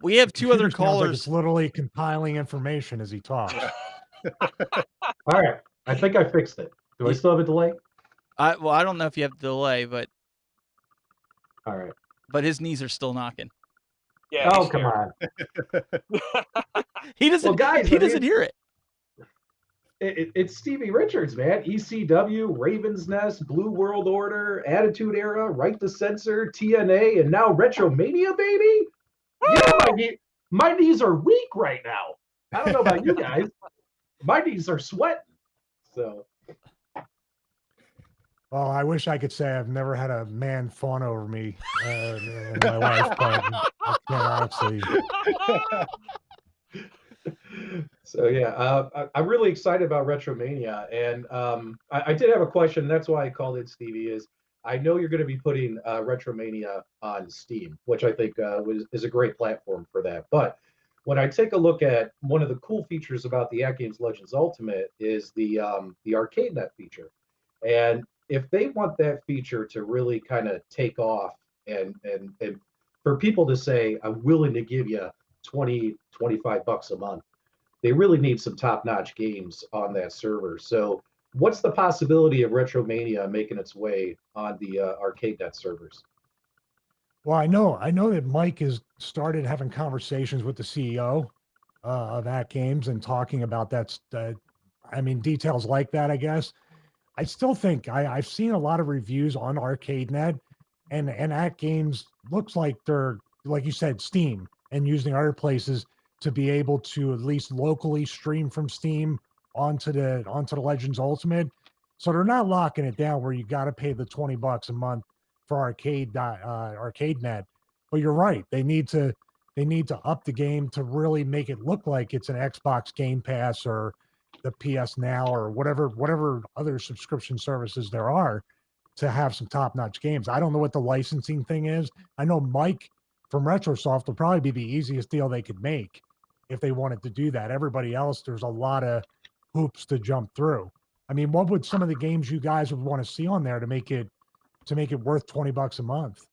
We have two other Computer sounds like callers. it's literally compiling information as he talks. All right. I think I fixed it. Do I still have a delay? Well, I don't know if you have delay, but All right. but his knees are still knocking. Yeah. Oh, he's come scared. on. He doesn't. Well, guys, he I mean, doesn't hear it. It's Stevie Richards, man. ECW, Raven's Nest, Blue World Order, Attitude Era, Right to Censor, TNA, and now Retro Mania, baby. Yeah, my knees are weak right now. I don't know about you guys. My knees are sweating. So, Well, I wish I could say I've never had a man fawn over me in my life, but I can't honestly. so yeah, I'm really excited about Retro Mania, and I did have a question. That's why I called it, Stevie. Is I know you're going to be putting Retro Mania on Steam, which I think is a great platform for that. But when I take a look at one of the cool features about the At Games Legends Ultimate is the Arcade Net feature, and if they want that feature to really kind of take off and for people to say, I'm willing to give you 20, 25 bucks a month, they really need some top-notch games on that server. So what's the possibility of Retro Mania making its way on the ArcadeNet servers? Well, I know that Mike has started having conversations with the CEO of At Games and talking about that. I mean, details like that, I guess. I still think I've seen a lot of reviews on ArcadeNet, and At Games looks like they're, like you said, Steam, and using other places to be able to at least locally stream from Steam onto the Legends Ultimate. So they're not locking it down where you got to pay the $20 a month for ArcadeNet. But you're right; they need to up the game to really make it look like it's an Xbox Game Pass or the PS Now or whatever other subscription services there are to have some top-notch games. I don't know what the licensing thing is. I know Mike from Retrosoft will probably be the easiest deal they could make if they wanted to do that. Everybody else, there's a lot of hoops to jump through. I mean, what would some of the games you guys would want to see on there to make it worth $20 a month?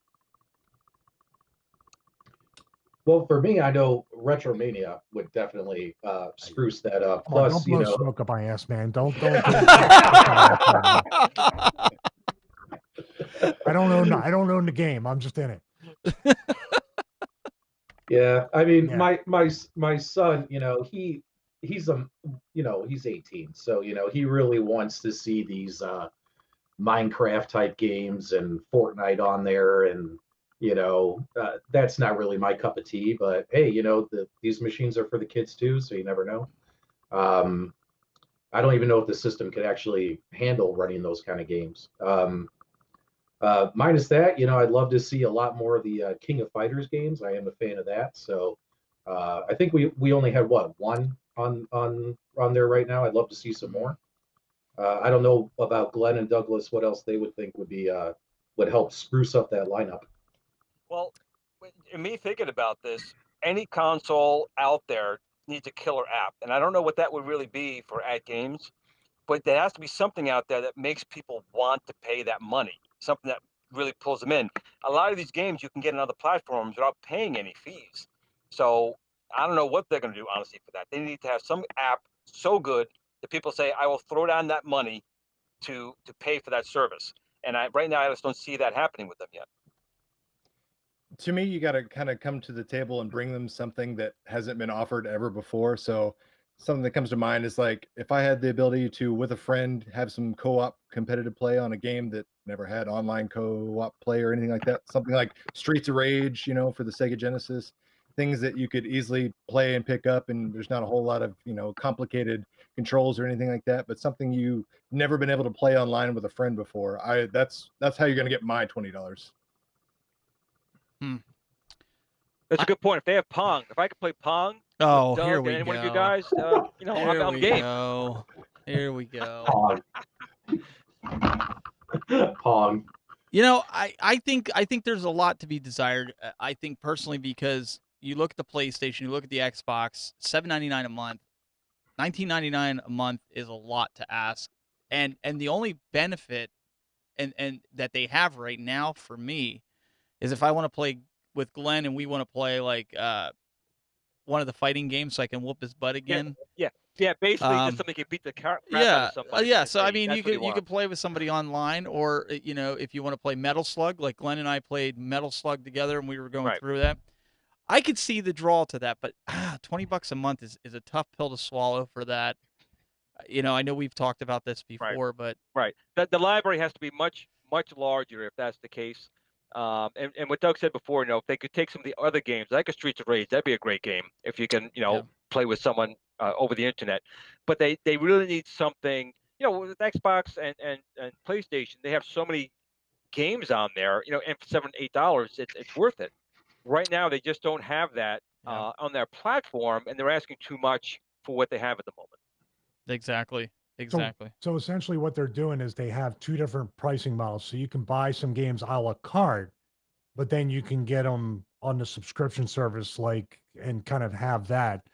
Well, for me, I know Retro Mania would definitely spruce that up. Plus, Plus, don't blow smoke up my ass, man. Don't. I don't own the game. I'm just in it. Yeah, I mean, Yeah. my son, he's he's 18, so he really wants to see these Minecraft type games and Fortnite on there, and that's not really my cup of tea. But hey, these machines are for the kids too, so you never know. I don't even know if the system could actually handle running those kind of games. Minus that, I'd love to see a lot more of the King of Fighters games. I am a fan of that. So I think we only had one on there right now. I'd love to see some more. I don't know about Glenn and Douglas. What else they would think would help spruce up that lineup? Well, me thinking about this, any console out there needs a killer app, and I don't know what that would really be for At Games, but there has to be something out there that makes people want to pay that money. Something that really pulls them in. A lot of these games you can get on other platforms without paying any fees. So I don't know what they're going to do honestly for that. They need to have some app so good that people say, I will throw down that money to pay for that service. And right now I just don't see that happening with them yet. To me, you got to kind of come to the table and bring them something that hasn't been offered ever before. So, something that comes to mind is like if I had the ability to, with a friend, have some co-op competitive play on a game that never had online co-op play or anything like that. Something like Streets of Rage, for the Sega Genesis, things that you could easily play and pick up, and there's not a whole lot of complicated controls or anything like that. But something you've never been able to play online with a friend before. That's how you're going to get my $20. That's a good point. If they have Pong, if I could play Pong Oh, with here Doug we and any one of you go. guys, I'm game. Go. Here we go. Pong. Pong. I think there's a lot to be desired. I think personally because you look at the PlayStation, you look at the Xbox, $7.99 a month, $19.99 a month is a lot to ask. And the only benefit and that they have right now for me is if I want to play with Glenn and we want to play like one of the fighting games so I can whoop his butt again. Yeah. Basically, just something you can beat the crap out Yeah, of somebody. yeah. So I mean, That's you what could want. play with somebody online, or if you want to play Metal Slug, like Glenn and I played Metal Slug together, and we were going Right. through that. I could see the draw to that, but $20 a month is a tough pill to swallow for that. I know we've talked about this before, but Right. The library has to be much, much larger if that's the case. And what Doug said before, if they could take some of the other games, like a Streets of Rage, that'd be a great game if you can, Yeah. play with someone over the internet. But they really need something, with Xbox and PlayStation, they have so many games on there, and for $7, $8, it's worth it. Right now, they just don't have that Yeah. on their platform, and they're asking too much for what they have at the moment. exactly. So essentially what they're doing is they have two different pricing models. So you can buy some games a la carte, but then you can get them on the subscription service, and kind of have that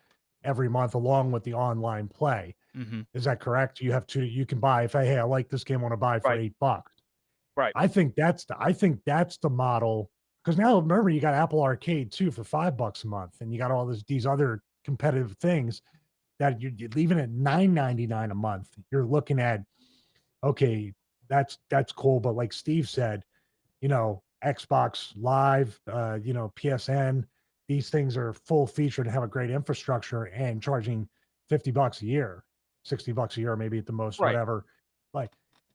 every month along with the online play. Mm-hmm. Is that correct? You have two, you can buy if hey, I like this game, I want to buy for Right. $8. Right. I think that's the model. Because now remember you got Apple Arcade too for $5 a month, and you got all these other competitive things that you're leaving at $9.99 a month. You're looking at, okay, that's cool, but like Steve said, Xbox Live, PSN, these things are full featured and have a great infrastructure and charging $50 a year, $60 a year, maybe at the most, Right. whatever. Like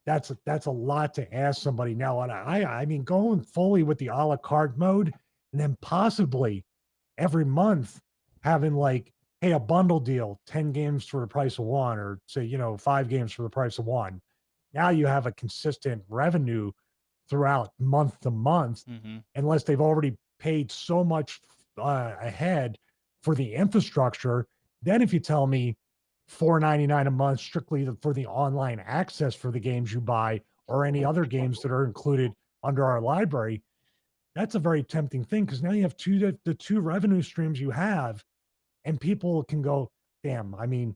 that's a lot to ask somebody now. And I mean, going fully with the a la carte mode, and then possibly every month having like, hey, a bundle deal, 10 games for the price of one, or say, 5 games for the price of one. Now you have a consistent revenue throughout month to month, Mm-hmm. unless they've already paid so much ahead for the infrastructure. Then if you tell me $4.99 a month strictly for the online access for the games you buy or any other games that are included under our library, that's a very tempting thing, because now you have the two revenue streams you have, and people can go, damn, I mean,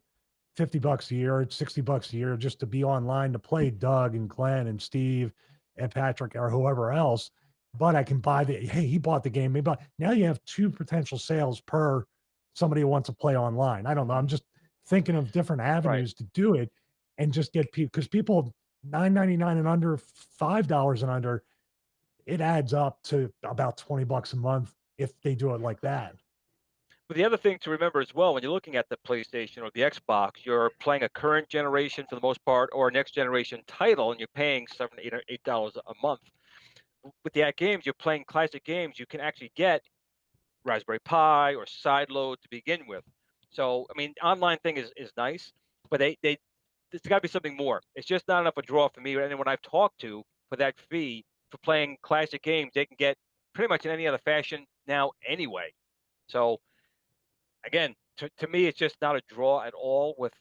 $50 a year, it's $60 a year just to be online to play Doug and Glenn and Steve and Patrick or whoever else. But I can buy hey, he bought the game. Maybe now you have two potential sales per somebody who wants to play online. I don't know. I'm just thinking of different avenues to do it and just get people, because people $9.99 and under, $5 and under, it adds up to about $20 a month if they do it like that. But the other thing to remember as well, when you're looking at the PlayStation or the Xbox, you're playing a current generation for the most part, or a next generation title, and you're paying $7, $8 a month. With the games, you're playing classic games. You can actually get Raspberry Pi or sideload to begin with. So, I mean, online thing is nice, but there's got to be something more. It's just not enough a draw for me or anyone I've talked to for that fee for playing classic games. They can get pretty much in any other fashion now anyway. So, again, to me, it's just not a draw at all with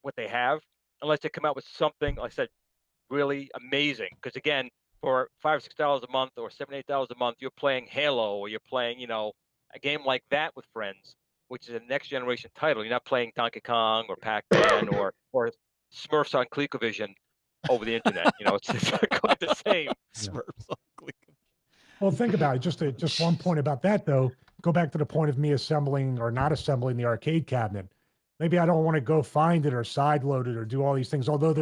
what they have, unless they come out with something, like I said, really amazing. Because again, for $5, $6 a month or $7, $8 a month, you're playing Halo, or you're playing, a game like that with friends, which is a next generation title. You're not playing Donkey Kong or Pac-Man or Smurfs on ColecoVision. over the internet. It's not quite the same. Smurfs on Glee. Well, think about it. Just one point about that though. Go back to the point of me assembling or not assembling the arcade cabinet. Maybe I don't want to go find it or side load it or do all these things. Although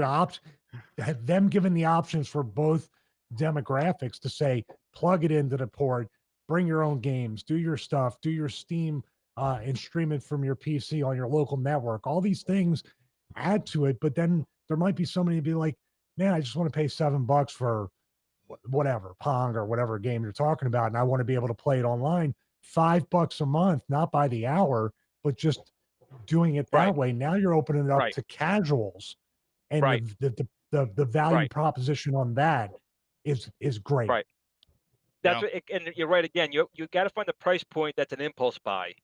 them given the options for both demographics to say plug it into the port, bring your own games, do your stuff, do your Steam, and stream it from your PC on your local network. All these things add to it. But then there might be somebody to be like, man, I just want to pay $7 for whatever Pong or whatever game you're talking about, and I want to be able to play it online. $5 a month, not by the hour, but just doing it that Right. way. Now you're opening it up Right. to casuals, and Right. the value Right. proposition on that is great. Right. That's what, and you're right again. You got to find the price point that's an impulse buy,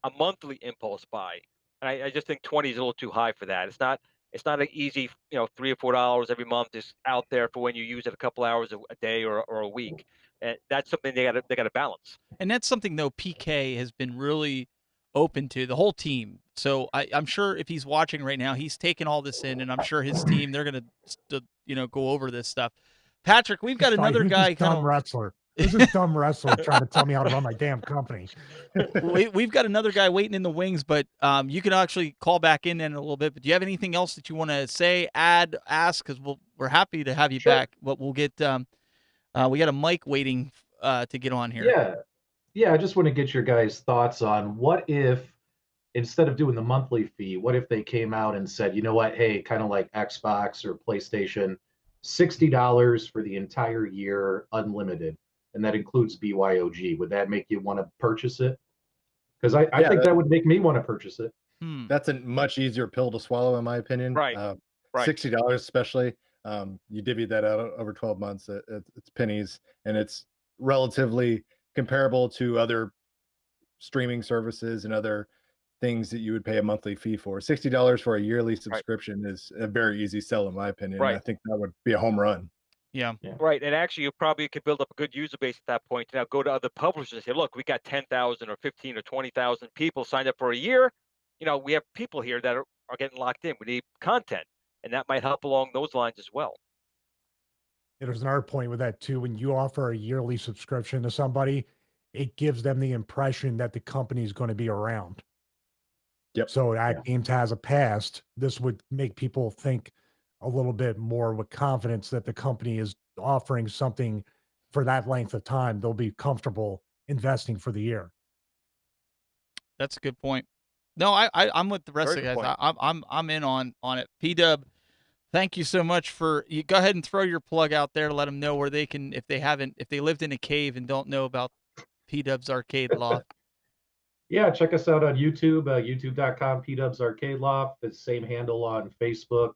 a monthly impulse buy. And I just think 20 is a little too high for that. It's not an easy, $3 or $4 every month is out there for when you use it a couple hours a day or a week. And that's something they got to balance. And that's something though PK has been really open to, the whole team. So I'm sure if he's watching right now, he's taking all this in, and I'm sure his team, they're gonna go over this stuff. Patrick, we've got another Who's guy this dumb wrestler. Who's this dumb wrestler trying to tell me how to run my damn company? We've got another guy waiting in the wings, but you can actually call back in a little bit. But do you have anything else that you want to say, add, ask? Because we're happy to have you back. But we'll get we got a mic waiting to get on here. Yeah. I just want to get your guys' thoughts on what if instead of doing the monthly fee, what if they came out and said, you know what, hey, kind of like Xbox or PlayStation, $60 for the entire year, unlimited, and that includes BYOG. Would that make you want to purchase it? Because I think that would make me want to purchase it. That's a much easier pill to swallow, in my opinion. Right. Right. $60 especially. You divvy that out over 12 months. It's pennies, and it's relatively comparable to other streaming services and other things that you would pay a monthly fee for. $60 for a yearly subscription is a very easy sell, in my opinion. Right. I think that would be a home run. Yeah. Right. And actually, you probably could build up a good user base at that point. Now go to other publishers and say, look, we got 10,000 or 15 or 20,000 people signed up for a year. We have people here that are getting locked in. We need content. And that might help along those lines as well. There's another point with that too. When you offer a yearly subscription to somebody, it gives them the impression that the company is going to be around. Yep. So games has a past. This would make people think a little bit more with confidence that the company is offering something for that length of time. They'll be comfortable investing for the year. That's a good point. No, I'm with the rest of the guys. I'm in on it. P-Dub, thank you so much you go ahead and throw your plug out there. Let them know where they can, if they lived in a cave and don't know about P-Dub's Arcade Loft. Yeah, check us out on YouTube, youtube.com, P-Dub's Arcade Loft. The same handle on Facebook,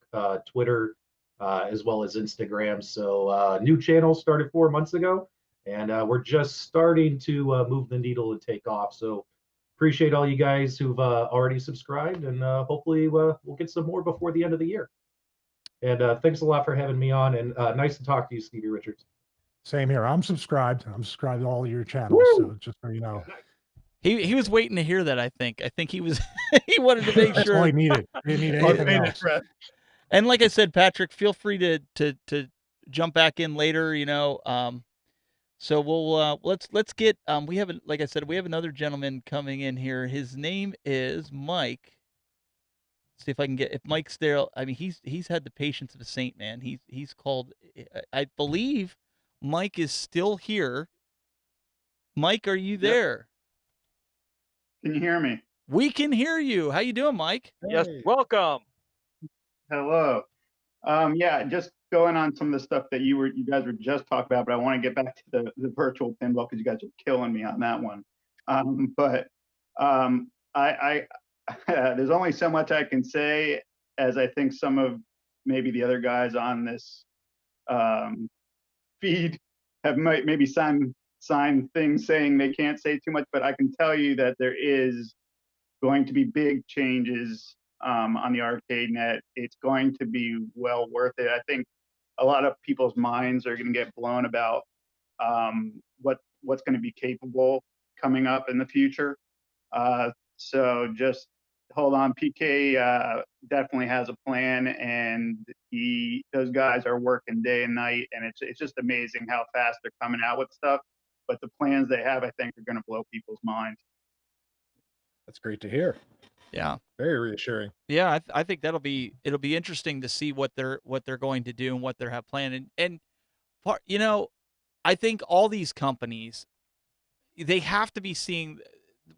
Twitter, as well as Instagram. So new channel started 4 months ago, and we're just starting to move the needle and take off. So appreciate all you guys who've already subscribed, and hopefully we'll get some more before the end of the year. And thanks a lot for having me on, and nice to talk to you, Stevie Richards. Same here. I'm subscribed to all your channels. Woo! So just so you know. He was waiting to hear that. I think he was he wanted to make That's sure. all he needed. He didn't need anything else. And like I said, Patrick, feel free to jump back in later. So we'll let's get like I said, we have another gentleman coming in here. His name is Mike. See if I can get, if Mike's there. I mean, he's had the patience of a saint, man. He's called. I believe Mike is still here. Mike, are you there? Can you hear me? We can hear you. How you doing, Mike? Yes, welcome. Hello. Yeah, just going on some of the stuff that you guys were just talking about, but I want to get back to the virtual pinball because you guys are killing me on that one. I there's only so much I can say, as I think some of maybe the other guys on this feed have maybe signed things saying they can't say too much, but I can tell you that there is going to be big changes on the arcade net. It's going to be well worth it. I think a lot of people's minds are going to get blown about what's going to be capable coming up in the future. So just hold on, PK definitely has a plan, and those guys are working day and night, and it's just amazing how fast they're coming out with stuff. But the plans they have, I think, are going to blow people's minds. That's great to hear. Yeah. Very reassuring. Yeah, I think it'll be interesting to see what they're going to do and what they have planned. And part, I think all these companies, they have to be seeing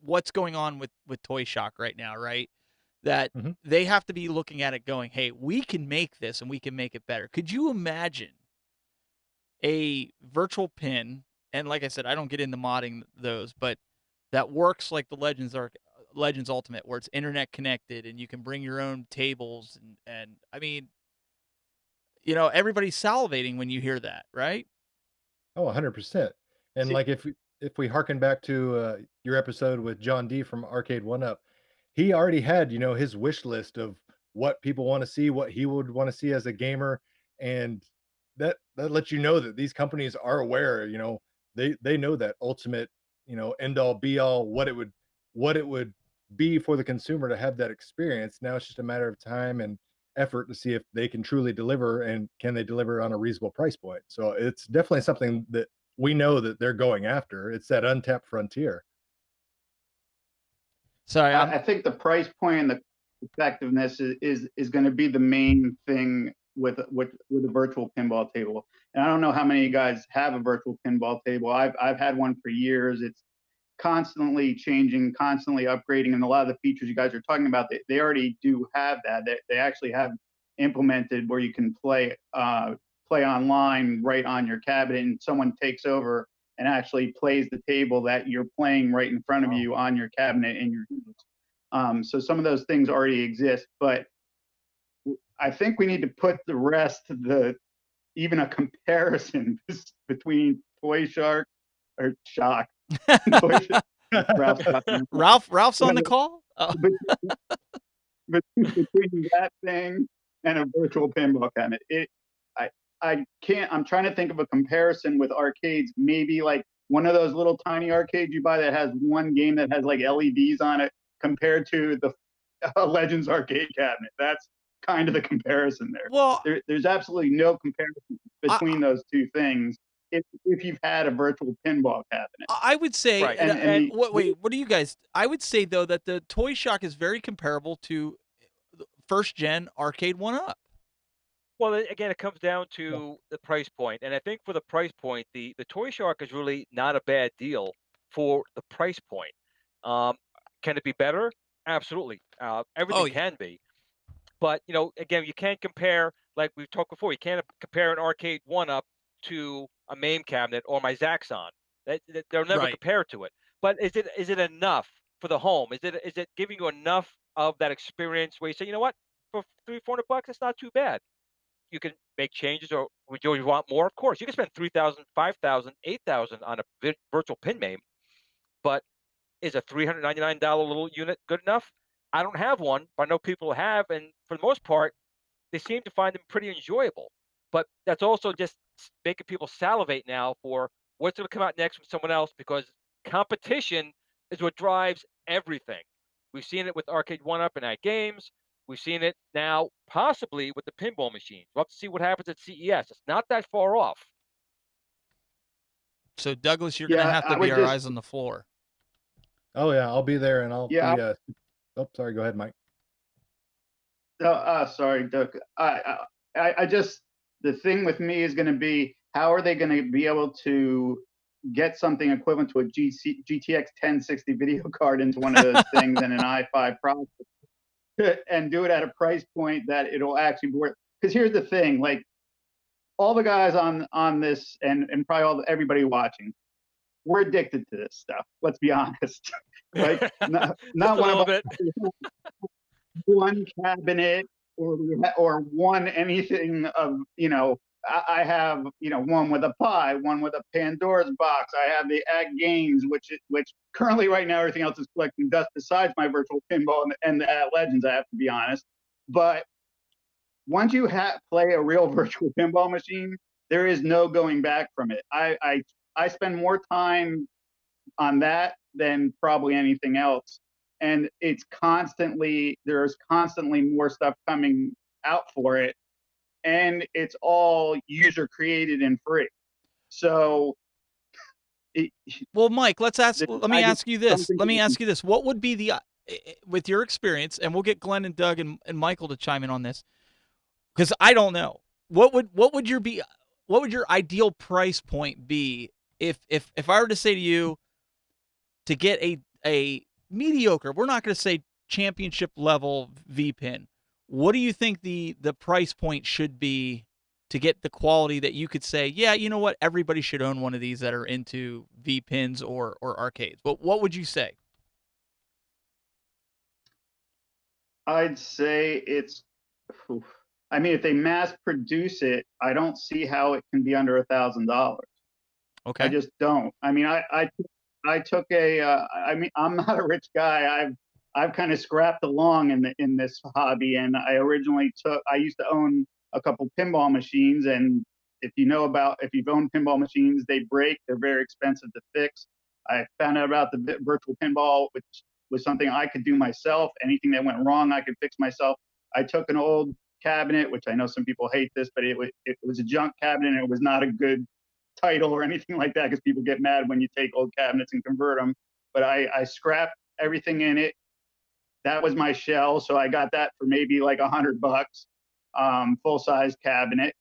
what's going on with Toy Shock right now, right? That they have to be looking at it going, hey, we can make this and we can make it better. Could you imagine a virtual pin? And like I said, I don't get into modding those, but that works like the Legends Ultimate, where it's internet connected and you can bring your own tables. And I mean, everybody's salivating when you hear that, right? Oh, 100%. And like if we harken back to your episode with John D from Arcade One Up, he already had, his wish list of what people want to see, what he would want to see as a gamer, and that lets you know that these companies are aware, they know that ultimate, end all be all, what it would be for the consumer to have that experience. Now it's just a matter of time and effort to see if they can truly deliver, and can they deliver on a reasonable price point. So it's definitely something that we know that they're going after. It's that untapped frontier. Sorry, I think the price point and the effectiveness is going to be the main thing with a virtual pinball table. And I don't know how many of you guys have a virtual pinball table. I've had one for years. It's constantly changing, constantly upgrading, and a lot of the features you guys are talking about, they already do have that. They actually have implemented where you can play online right on your cabinet, and someone takes over and actually plays the table that you're playing right in front of you on your cabinet in your house. So some of those things already exist, but I think we need to put the rest, even a comparison between Toy Shark or Shock. Ralph's on the call. Oh. Between that thing and a virtual pinball cabinet, I can't. I'm trying to think of a comparison with arcades. Maybe like one of those little tiny arcades you buy that has one game that has like LEDs on it, compared to the Legends arcade cabinet. That's kind of the comparison there. Well, there's absolutely no comparison between those two things. If you've had a virtual pinball cabinet, I would say, right. Wait, what do you guys? I would say though that the Toy Shock is very comparable to first gen Arcade One Up. Well, again, it comes down to the price point, and I think for the price point, the Toy Shark is really not a bad deal for the price point. Can it be better? Absolutely. Everything can be. But again, you can't compare, like we've talked before. You can't compare an Arcade One Up to a MAME cabinet or my Zaxxon. They'll never compare to it. But is it enough for the home? Is it giving you enough of that experience where you say, you know what, for $300-400, it's not too bad. You can make changes, or would you want more? Of course, you can spend $3,000, $5,000, $8,000 on a virtual pin MAME, but is a $399 little unit good enough? I don't have one, but I know people have, and for the most part, they seem to find them pretty enjoyable. But that's also just making people salivate now for what's going to come out next from someone else, because competition is what drives everything. We've seen it with Arcade One Up and at games. We've seen it now possibly with the pinball machines. We'll have to see what happens at CES. It's not that far off. So Douglas, you're going to have to be our eyes on the floor. Oh yeah, I'll be there, and I'll be. Oh, sorry. Go ahead, Mike. Sorry, Doug. I just, the thing with me is going to be, how are they going to be able to get something equivalent to a GTX 1060 video card into one of those things and an i5 processor, and do it at a price point that it'll actually be worth? Because here's the thing, like all the guys on this, and probably everybody watching, we're addicted to this stuff. Let's be honest. Like not one of us, one cabinet or one anything of, I have, one with a pie, one with a Pandora's box. I have the at games, which currently right now everything else is collecting dust besides my virtual pinball and the at Legends, I have to be honest. But once you play a real virtual pinball machine, there is no going back from it. I spend more time on that than probably anything else. and there's constantly more stuff coming out for it, and it's all user created and free. So it, Well, Mike, let me I just ask you don't this. think Let me ask you this. What would be with your experience, and we'll get Glenn and Doug and Michael to chime in on this, because I don't know. What would your ideal price point be if I were to say to you to get a mediocre, we're not going to say championship level V pin. What do you think the price point should be to get the quality that you could say, yeah, you know what, everybody should own one of these that are into V pins or arcades? But what would you say? I'd say I mean, if they mass produce it, I don't see how it can be under $1,000. Okay. I just don't. I mean, I took I mean, I'm not a rich guy. I've kind of scrapped along in this hobby, and I used to own a couple pinball machines, and if you've owned pinball machines, they break. They're very expensive to fix. I found out about the virtual pinball, which was something I could do myself. Anything that went wrong, I could fix myself. I took an old cabinet, which I know some people hate this, but it was a junk cabinet, and it was not a good title or anything like that, because people get mad when you take old cabinets and convert them. But I scrapped everything in it. That was my shell, so I got that for maybe like $100, full size cabinet.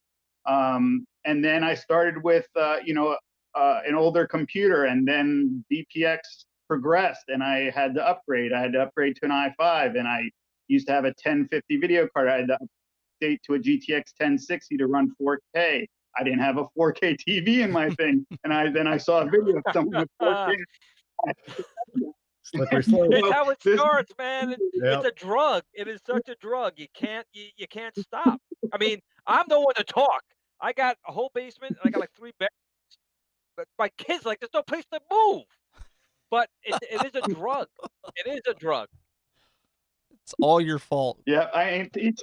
And then I started with an older computer, and then VPX progressed, and I had to upgrade. I had to upgrade to an i5, and I used to have a 1050 video card. I had to update to a GTX 1060 to run 4K. I didn't have a 4K TV in my thing, and then I saw a video of someone with 4K. Slippery slope. It's how it starts, man. It's Yep. a drug. It is such a drug. You can't stop. I mean, I'm the one to talk. I got a whole basement, and I got like 3 bedrooms. But my kids, like, there's no place to move. But it is a drug. It is a drug. It's all your fault. Yeah, today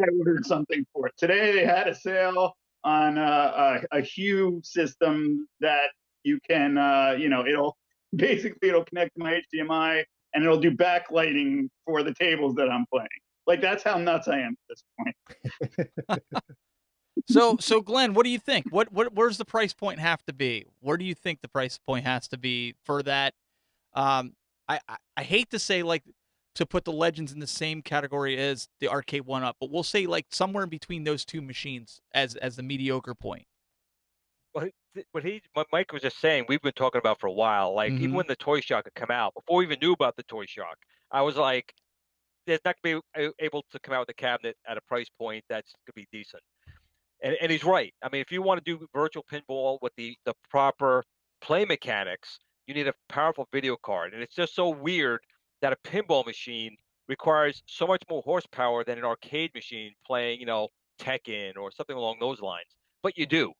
I ordered something for it. Today they had a sale on a Hue system that you can, it'll connect to my HDMI, and it'll do backlighting for the tables that I'm playing. Like, that's how nuts I am at this point. So Glenn, what do you think? Where's the price point have to be? Where do you think the price point has to be for that? I hate to say, like, to put the Legends in the same category as the Arcade 1-Up, but we'll say like somewhere in between those two machines as the mediocre point. Well, what Mike was just saying, we've been talking about for a while. Like, even when the Toy Shock had come out, before we even knew about the Toy Shock, I was like, there's not going to be able to come out with a cabinet at a price point that's going to be decent. And he's right. I mean, if you want to do virtual pinball with the proper play mechanics, you need a powerful video card. And it's just so weird that a pinball machine requires so much more horsepower than an arcade machine playing, Tekken or something along those lines. But you do.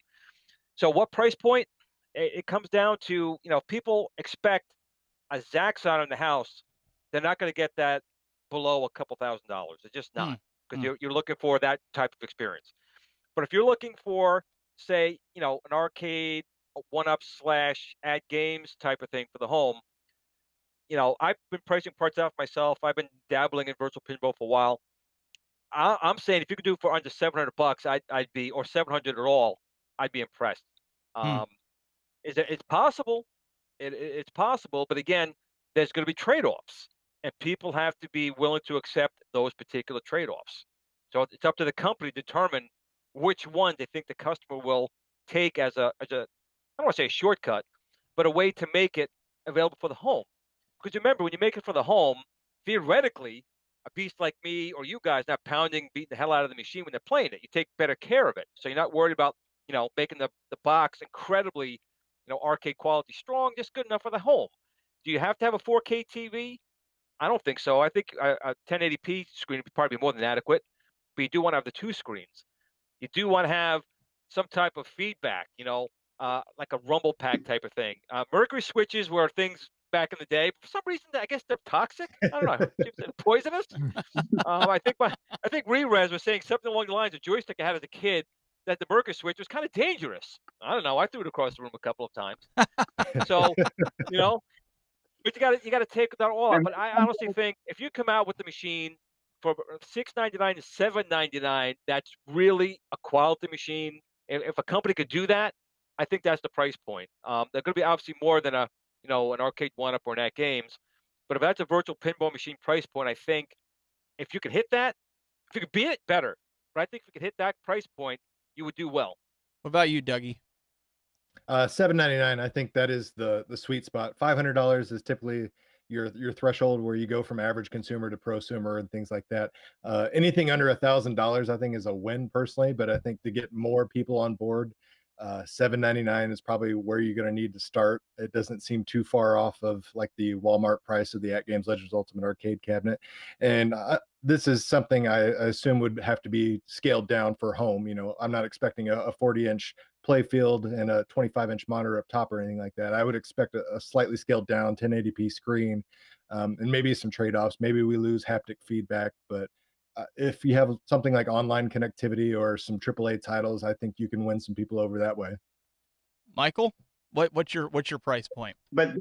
So what price point? It comes down to, if people expect a Zaxxon in the house, they're not going to get that below a couple $1,000s. It's just not, because you're looking for that type of experience. But if you're looking for, say, an arcade, a 1-Up / add games type of thing for the home, I've been pricing parts out myself. I've been dabbling in virtual pinball for a while. I'm saying if you could do it for under $700, I'd be, or 700 at all, I'd be impressed. It's possible. It's possible, but again, there's going to be trade-offs, and people have to be willing to accept those particular trade-offs. So it's up to the company to determine which one they think the customer will take as a I don't want to say a shortcut, but a way to make it available for the home. Because remember, when you make it for the home, theoretically, a beast like me or you guys not beating the hell out of the machine when they're playing it. You take better care of it, so you're not worried about making the box incredibly arcade quality strong, just good enough for the home. Do you have to have a 4K TV? I don't think so. I think a 1080p screen would probably be more than adequate, but you do want to have the 2 screens. You do want to have some type of feedback, like a rumble pack type of thing. Mercury switches were things back in the day. For some reason, I guess they're toxic. I don't know. Poisonous. I think Re-Res was saying something along the lines of joystick I had as a kid, that the Mercury switch was kind of dangerous. I don't know. I threw it across the room a couple of times. So, But you gotta take that all out. And But I honestly think if you come out with the machine for $6.99 to $7.99, that's really a quality machine. If a company could do that, I think that's the price point. They're gonna be obviously more than an arcade one up or Nat Games. But if that's a virtual pinball machine price point, I think if you could hit that, if you could beat it, better. But I think if you could hit that price point, you would do well. What about you, Dougie? $7.99. I think that is the sweet spot. $500 is typically your threshold where you go from average consumer to prosumer and things like that. Anything under $1,000, I think, is a win personally. But I think to get more people on board, $7.99 is probably where you're going to need to start. It doesn't seem too far off of like the Walmart price of the At Games Legends Ultimate Arcade cabinet. And this is something I assume would have to be scaled down for home. I'm not expecting a 40-inch play field and a 25-inch monitor up top or anything like that. I would expect a slightly scaled down 1080p screen, and maybe some trade-offs. Maybe we lose haptic feedback, but if you have something like online connectivity or some AAA titles, I think you can win some people over that way. Michael, what's your price point? but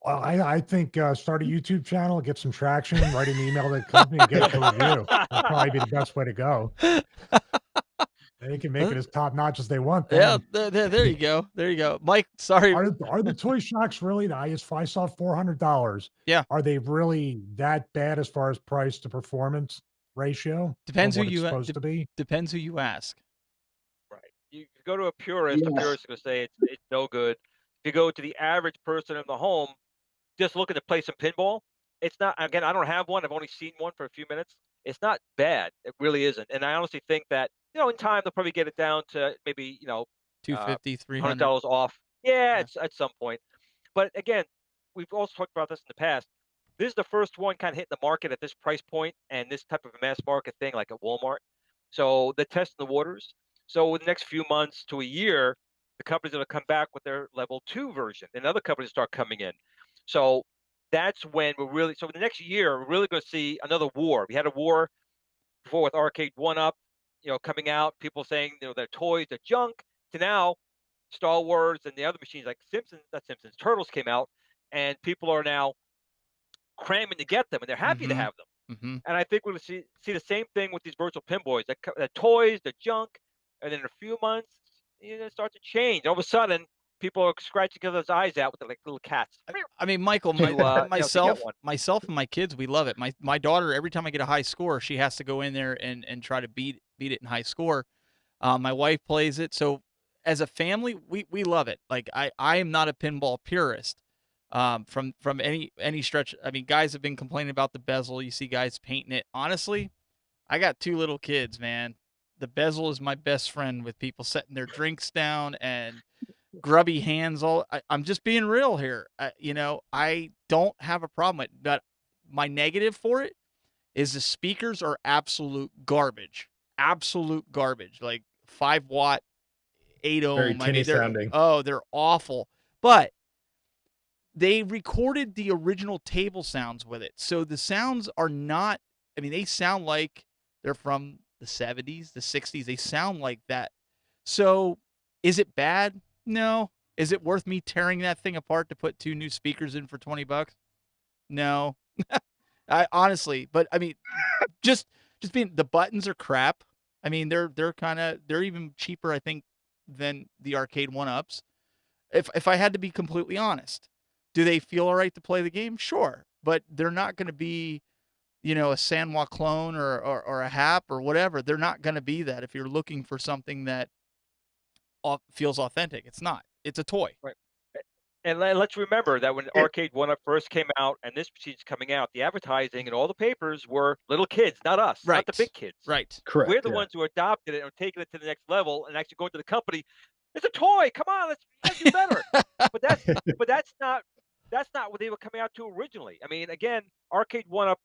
Well, I think start a YouTube channel, get some traction, write an email to the company, and get it to review. That'd probably be the best way to go. They can make it as top notch as they want. Yeah, Then. there you go. There you go. Mike, sorry. Are the toy shocks really the highest? If I saw $400, Yeah. Are they really that bad as far as price to performance ratio? Depends of who what you it's supposed to be. Depends who you ask. Right. You go to a purist, the Yes. purist is gonna say it's no good. If you go to the average person in the home, just looking to play some pinball, it's not. Again, I don't have one. I've only seen one for a few minutes. It's not bad. It really isn't. And I honestly think that in time they'll probably get it down to maybe $250, $300. $100 off. Yeah, Yeah. it's at some point. But again, we've also talked about this in the past. This is the first one kind of hitting the market at this price point and this type of a mass market thing like at Walmart. So they're testing the waters. So in the next few months to a year, the company's going to come back with their level 2 version, and other companies start coming in. So that's when we're really. So in the next year, we're really going to see another war. We had a war before with Arcade One Up, coming out. People saying their toys, they're junk. To now, Star Wars and the other machines like Turtles came out, and people are now cramming to get them, and they're happy to Mhm. have them. Mm-hmm. And I think we're going to see the same thing with these virtual pinboys. The toys, the junk, and then in a few months, start to change. All of a sudden, people are scratching each other's eyes out with like little cats. I mean, Michael, To, to myself, get one. myself, and my kids, we love it. My daughter, every time I get a high score, she has to go in there and try to beat it in high score. My wife plays it, so as a family, we love it. Like I am not a pinball purist. From any stretch. I mean, guys have been complaining about the bezel. You see guys painting it. Honestly, I got 2 little kids, man. The bezel is my best friend with people setting their drinks down and grubby hands. I'm just being real here. I don't have a problem with it, but my negative for it is the speakers are absolute garbage. Absolute garbage. Like 5-watt, 8 ohm. Very tinny sounding. They're awful. But they recorded the original table sounds with it. So the sounds are not, I mean, they sound like they're from the 70s, the 60s. They sound like that. So is it bad? No. Is it worth me tearing that thing apart to put 2 new speakers in for $20? No. I honestly, but I mean, just being, the buttons are crap. I mean, they're even cheaper, I think, than the arcade one-ups. If I had to be completely honest. Do they feel all right to play the game? Sure, but they're not going to be, a Sanwa clone or a Hap or whatever. They're not going to be that if you're looking for something that feels authentic. It's not. It's a toy. Right. And let's remember that when Arcade One Up first came out and this machine's coming out, the advertising and all the papers were little kids, not us, Right. not the big kids. Right. Correct. We're the yeah. ones who adopted it and taking it to the next level and actually going to the company. It's a toy. Come on, let's do better. but that's not what they were coming out to originally. I mean, again, Arcade One Up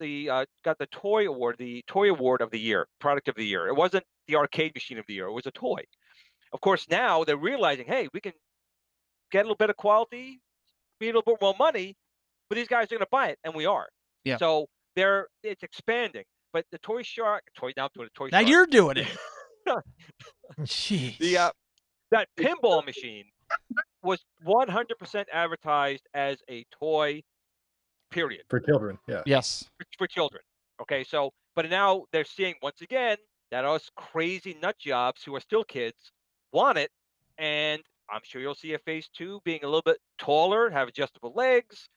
got the toy award of the year, product of the year. It wasn't the arcade machine of the year. It was a toy. Of course, now they're realizing, hey, we can get a little bit of quality, be a little bit more money, but these guys are going to buy it, and we are. Yeah. So it's expanding. But the Toy Shark, now I'm doing a Toy Now Shark. you're doing it. Jeez. That pinball machine was 100% advertised as a toy, period, For children, yeah. Yes. for children. Okay, so but now they're seeing once again that us crazy nut jobs who are still kids want it, and I'm sure you'll see a phase two being a little bit taller, have adjustable legs,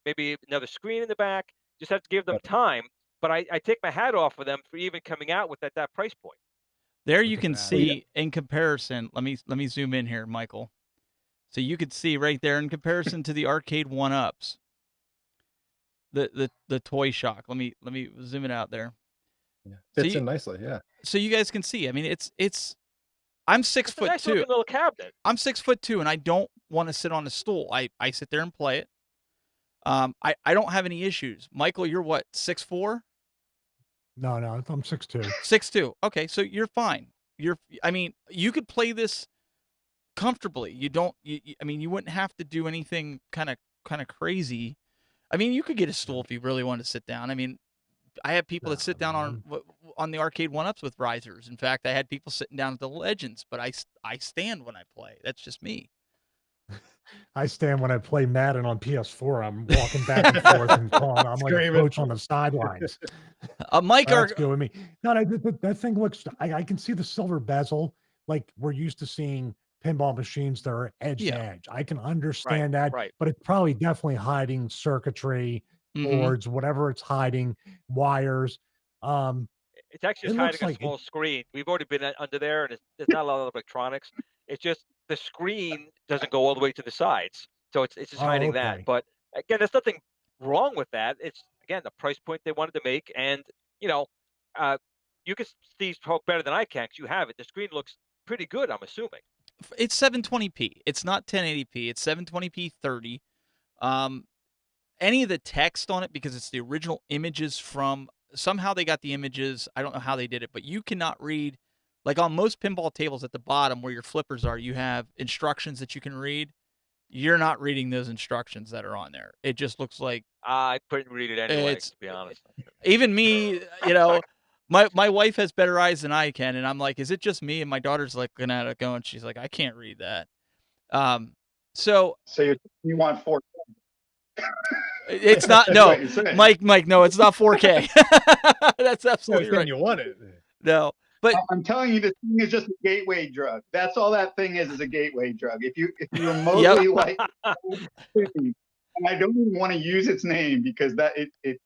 maybe another screen in the back. Just have to give them time. But I take my hat off for them for even coming out with that price point. There Look you at can that. see in comparison. Let me zoom in here, Michael. So you could see right there in comparison to the arcade one-ups, the toy shock. Let me zoom it out there. Yeah. So Fits you in nicely, yeah. so you guys can see. I mean, it's I'm It's a nice 6'2". looking little cabinet. I'm 6'2", and I don't want to sit on a stool. I sit there and play it. I don't have any issues. Michael, you're what, 6'4"? No, I'm 6'2". 6'2". Okay, so you're fine. I mean, you could play this comfortably. You don't. I mean, you wouldn't have to do anything kind of crazy. I mean, you could get a stool if you really wanted to sit down. I mean, I have people that sit down on the arcade one-ups with risers. In fact, I had people sitting down at the Legends, but I stand when I play. That's just me. I stand when I play Madden on PS4. I'm walking back and forth and calling. I'm like a Screaming. coach on the sidelines. Mike, That's good with me. No, that thing looks. I can see the silver bezel. Like we're used to seeing pinball machines that are edge to edge. I can understand that, right. but it's probably definitely hiding circuitry, boards, whatever it's hiding, wires. It's actually It just looks hiding a like small screen. We've already been under there, and there's not a lot of electronics. It's just the screen doesn't go all the way to the sides, so it's just hiding that. okay. But again, there's nothing wrong with that. It's again the price point they wanted to make, and you know, uh, you can see talk better than I can because you have it. The screen looks pretty good, I'm assuming. It's 720p. It's not 1080p. It's 720p 30. Any of the text on it, because it's the original images from, somehow they got the images. I don't know how they did it, but you cannot read, like on most pinball tables at the bottom where your flippers are, you have instructions that you can read. You're not reading those instructions that are on there. It just looks like I couldn't read it anyway, it's, to be honest. even me, you know, my wife has better eyes than I can, and I'm like, is it just me? And my daughter's like looking at it going, she's like, I can't read that. So you want 4K? it's not. That's No, what you're saying. Mike, no, it's not 4K. That's absolutely right. You want it. No, but I'm telling you, this thing is just a gateway drug. That's all that thing is a gateway drug. If you remotely like, and I don't even want to use its name because that it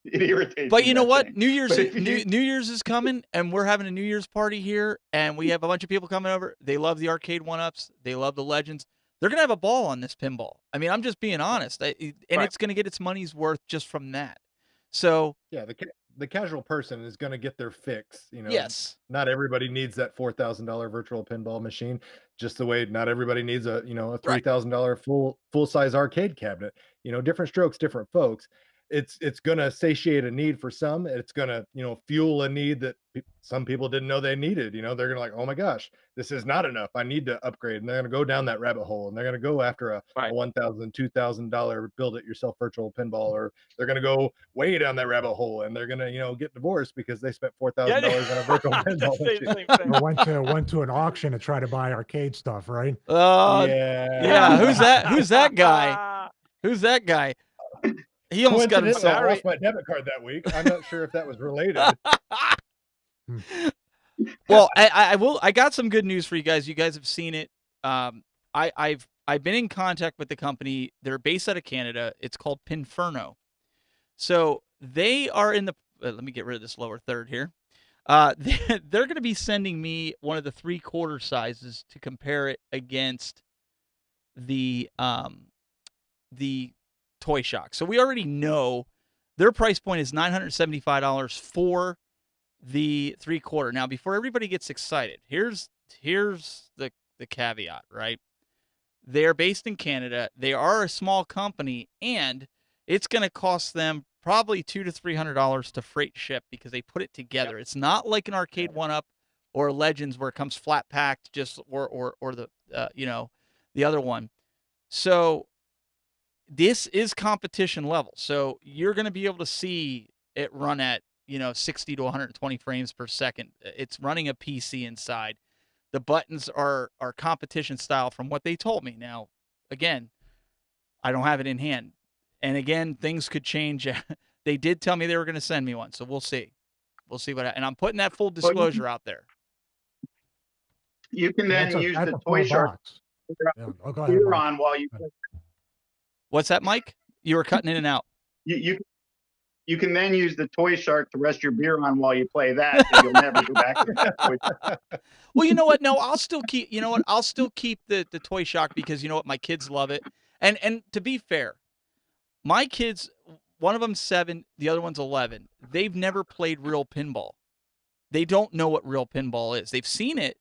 irritates. But me, you know that what? thing. New Year's But if you- New Year's is coming, and we're having a New Year's party here, and we have a bunch of people coming over. They love the arcade one-ups. They love the Legends. They're gonna have a ball on this pinball. I mean, I'm just being honest, and it's gonna get its money's worth just from that. So yeah, the casual person is going to get their fix. You know, yes, not everybody needs that $4,000 virtual pinball machine. Just the way not everybody needs a a $3,000 full size arcade cabinet. You know, different strokes, different folks. It's going to satiate a need for some. It's going to fuel a need that some people didn't know they needed. You know, they're going to like, oh my gosh, this is not enough. I need to upgrade, and they're going to go down that rabbit hole, and they're going to go after a $1,000, $2,000 build it yourself virtual pinball, or they're going to go way down that rabbit hole, and they're going to get divorced because they spent $4,000 on a virtual pinball machine. Or went to an auction to try to buy arcade stuff, right? Yeah. Who's that guy? Who's that guy? He almost got himself. I lost my debit card that week. I'm not sure if that was related. Well, I got some good news for you guys. You guys have seen it. I've been in contact with the company. They're based out of Canada. It's called Pinferno. So they are in the. Let me get rid of this lower third here. They're going to be sending me one of the 3/4 sizes to compare it against the Toy Shock. So we already know their price point is $975 for the 3/4. Now, before everybody gets excited, here's the caveat, right? They're based in Canada. They are a small company, and it's going to cost them probably $200 to $300 to freight ship because they put it together. It's not like an arcade one-up or Legends where it comes flat packed, just or the the other one. So this is competition level. So you're going to be able to see it run at 60 to 120 frames per second. It's running a PC inside. The buttons are competition style from what they told me. Now, again, I don't have it in hand. And again, things could change. They did tell me they were going to send me one, so we'll see. We'll see what. And I'm putting that full Well, disclosure out there. you can That's then a use that's the a toy full shark box. to put Yeah. Oh, go ahead, beer Mike. on while you play. What's that, Mike? You were cutting in and out. You can then use the toy shark to rest your beer on while you play that, so you'll never go back to that toy shark. Well, you know what? No, I'll still keep. You know what? I'll still keep the toy shock because you know what? My kids love it. And to be fair, my kids, one of them's 7, the other one's 11. They've never played real pinball. They don't know what real pinball is. They've seen it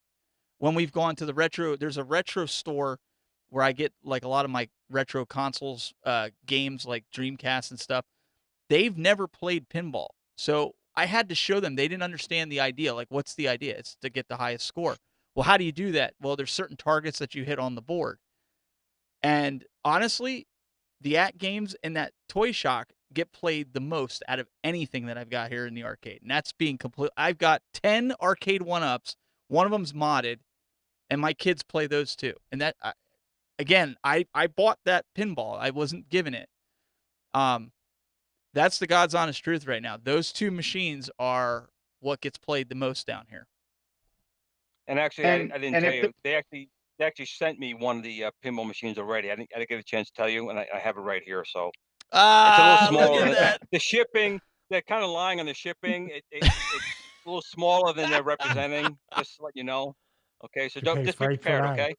when we've gone to the retro. There's a retro store where I get like a lot of my retro consoles, games like Dreamcast and stuff. They've never played pinball. So I had to show them. They didn't understand the idea. Like, what's the idea? It's to get the highest score. Well, how do you do that? Well, there's certain targets that you hit on the board. And honestly, the at games and that toy shock get played the most out of anything that I've got here in the arcade. And that's being complete. I've got 10 arcade 1-ups. One of them's modded, and my kids play those too. And that, again, I bought that pinball. I wasn't given it. That's the God's honest truth right now. Those 2 machines are what gets played the most down here. And actually, And- I didn't and tell if you. They actually sent me one of the pinball machines already. I didn't get a chance to tell you, and I have it right here. So it's a little Look smaller. at Than that. the shipping, they're kind of lying on the shipping. It's a little smaller than they're representing. Just to let you know. Okay, so You pay just be freight for prepared. that. Okay.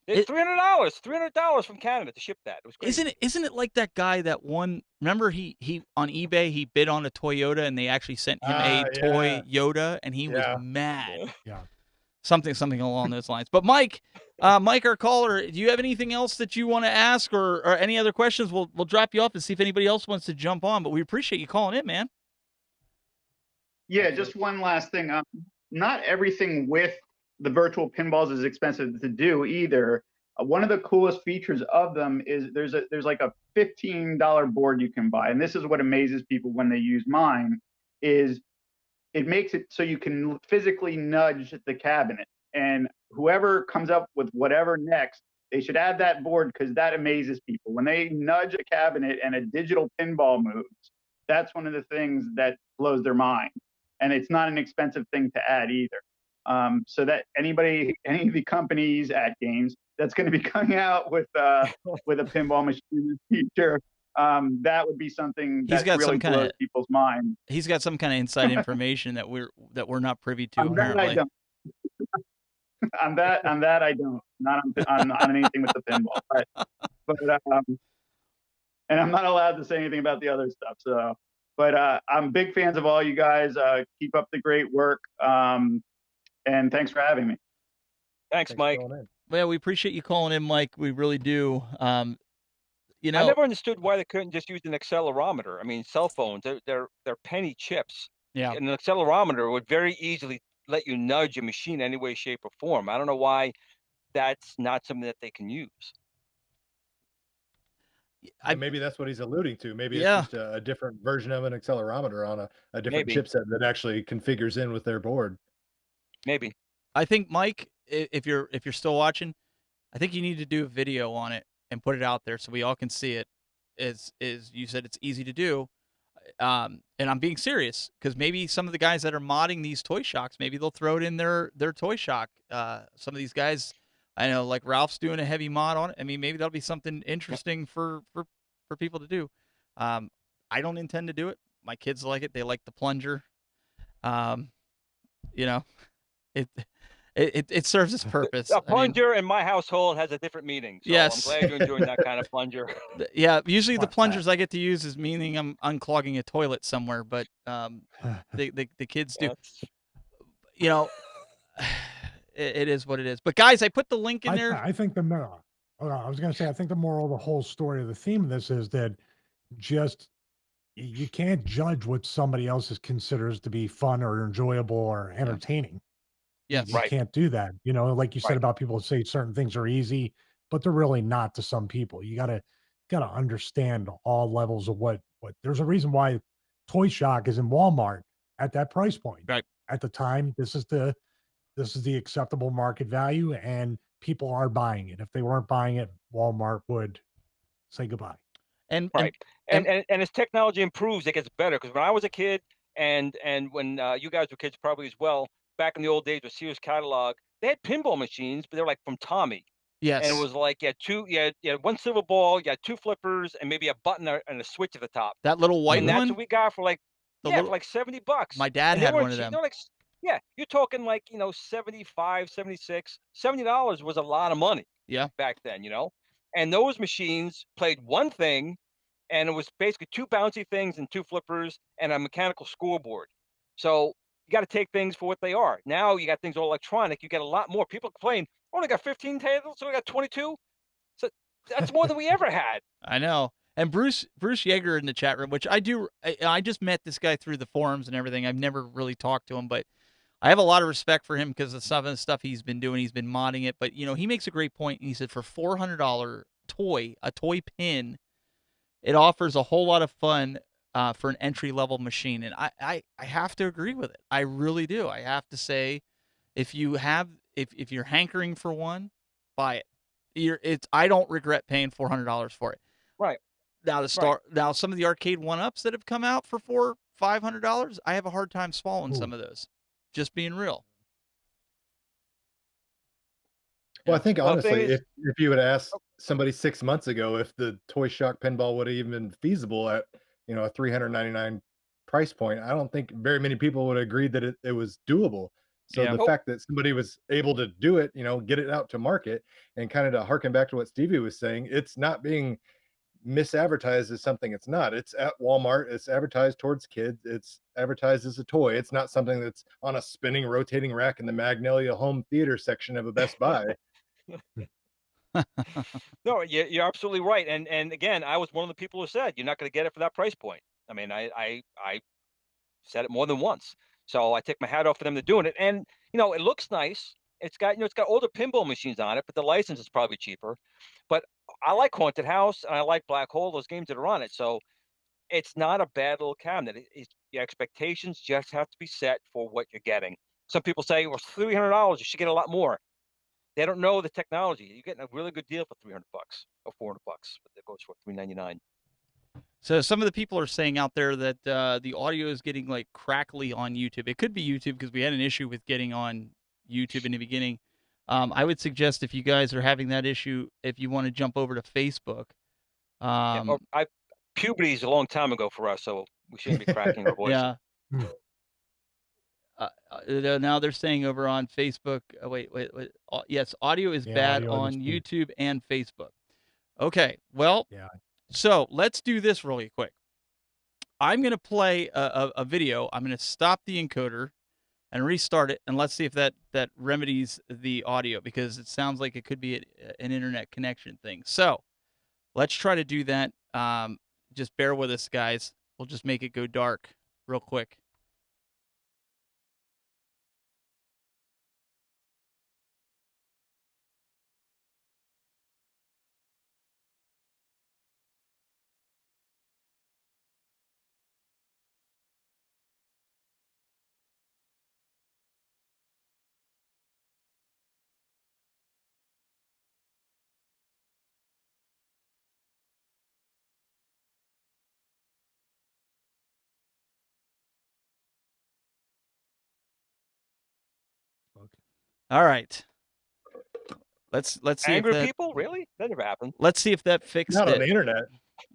It- $300 from Canada to ship that. It was great. Isn't it like that guy that won? Remember he on eBay he bid on a Toyota and they actually sent him a toy Yoda and he was mad. Yeah. Something along those lines. But Mike, our caller, do you have anything else that you want to ask or any other questions? We'll drop you off and see if anybody else wants to jump on. But we appreciate you calling in, man. Yeah, just one last thing. Not everything with the virtual pinballs is expensive to do either. One of the coolest features of them is there's like a $15 board you can buy, and this is what amazes people when they use mine. Is it makes it so you can physically nudge the cabinet, and whoever comes up with whatever next, they should add that board because that amazes people. When they nudge a cabinet and a digital pinball moves, that's one of the things that blows their mind. And it's not an expensive thing to add either. So that any of the companies at games that's going to be coming out with a pinball machine in the future, that would be something He's that got really some kinda- blows people's mind. He's got some kind of inside information that we're not privy to On that I apparently. don't. on that I don't. Not on anything with the pinball. But and I'm not allowed to say anything about the other stuff. So, but I'm big fans of all you guys. Keep up the great work. And thanks for having me. Thanks, Mike. Well, we appreciate you calling in, Mike. We really do. You know, I never understood why they couldn't just use an accelerometer. I mean, cell phones, they're penny chips. yeah. And an accelerometer would very easily let you nudge a machine any way, shape, or form. I don't know why that's not something that they can use. Maybe that's what he's alluding to. Maybe Yeah. it's just a different version of an accelerometer on a different Maybe. chipset that actually configures in with their board. Maybe. I think Mike, if you're still watching, I think you need to do a video on it and put it out there so we all can see it. Is you said it's easy to do, and I'm being serious because maybe some of the guys that are modding these toy shocks, maybe they'll throw it in their toy shock. Some of these guys, I know, like Ralph's doing a heavy mod on it. I mean, maybe that'll be something interesting for people to do. I don't intend to do it. My kids like it. They like the plunger. You know, it serves its purpose. A plunger in my household has a different meaning. So Yes. I'm glad you're enjoying that kind of plunger. Yeah, usually the Fuck that. plungers I get to use is meaning I'm unclogging a toilet somewhere, but the kids do. That's- You know, it is what it is. But guys, I put the link in there. I think the moral. I was going to say, I think the moral of the whole story of the theme of this is that just you can't judge what somebody else considers to be fun or enjoyable or entertaining. Yes. You Right. can't do that. You know, like you said Right. about people who say certain things are easy, but they're really not to some people. You gotta understand all levels of what there's a reason why Toy Shock is in Walmart at that price point. Right. At the time, this is the this is the acceptable market value, and people are buying it. If they weren't buying it, Walmart would say goodbye. And Right. and And as technology improves, it gets better. Because when I was a kid, and when you guys were kids probably as well, back in the old days with Sears catalog, they had pinball machines, but they're like from Tommy. And it yes, was like you had one silver ball, you had two flippers, and maybe a button and a switch at the top. that little white And that's one, what we got for like, the yeah, for little. like $70. My dad And they had weren't one of cheap. them. They're like, yeah, you're talking like, 75, 76, $70 was a lot of money Yeah, back then, And those machines played one thing, and it was basically two bouncy things and two flippers and a mechanical scoreboard. So you got to take things for what they are. Now you got things all electronic. You get a lot more people complain. Only got 15 tables, so we got 22. So that's more than we ever had. I know. And Bruce Yeager in the chat room, which I just met this guy through the forums and everything. I've never really talked to him, but I have a lot of respect for him because of some of the stuff he's been doing. He's been modding it, but he makes a great point. He said for $400 a toy pin, it offers a whole lot of fun for an entry level machine, and I have to agree with it. I really do. I have to say, if you're hankering for one, buy it. I don't regret paying $400 for it. Right. Now Right. now some of the arcade one-ups that have come out for $500, I have a hard time swallowing some of those. Just being real. Well, I think Well, the thing honestly, is, if you would ask somebody 6 months ago if the Toy Shock pinball would have even been feasible at, a 399 price point, I don't think very many people would agree that it was doable. So Yeah. the fact that somebody was able to do it, get it out to market, and kind of to harken back to what Stevie was saying, it's not being misadvertised as something it's not. It's at Walmart, it's advertised towards kids, it's advertised as a toy. It's not something that's on a spinning, rotating rack in the Magnolia home theater section of a Best Buy. no, you're absolutely right. And again, I was one of the people who said you're not going to get it for that price point. I mean, I said it more than once. So I take my hat off for them to doing it. And it looks nice. It's got older pinball machines on it, but the license is probably cheaper. But I like Haunted House and I like Black Hole, those games that are on it. So it's not a bad little cabinet. Your expectations just have to be set for what you're getting. Some people say, well, $300, you should get a lot more. They don't know the technology. You're getting a really good deal for $300 or $400, but it goes for $399. So some of the people are saying out there that the audio is getting like crackly on YouTube. It could be YouTube because we had an issue with getting on YouTube in the beginning. I would suggest if you guys are having that issue, if you want to jump over to Facebook. Yeah, puberty is a long time ago for us, so we shouldn't be cracking our voices. Yeah. Now they're saying over on Facebook. Wait. Yes, audio is bad audio on is too. YouTube and Facebook. Okay. Well. Yeah. So let's do this really quick. I'm going to play a video. I'm going to stop the encoder and restart it, and let's see if that remedies the audio, because it sounds like it could be an internet connection thing. So let's try to do that. Just bear with us, guys. We'll just make it go dark real quick. All right. Let's see Angry if that, people, really? That never happened. let's see if that fixed Not it. on the internet.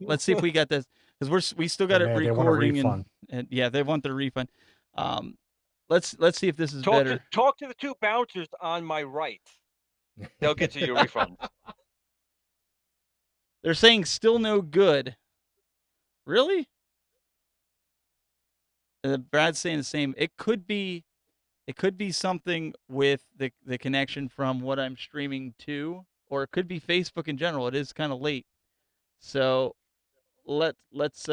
Let's see if we got this, because we still got it they want a recording, refund. and yeah, they want their refund. Let's see if this is Talk better. to the two bouncers on my right. They'll get you your refund. They're saying still no good. Really? Brad's saying the same. It could be something with the connection from what I'm streaming to, or it could be Facebook in general. It is kind of late, so let's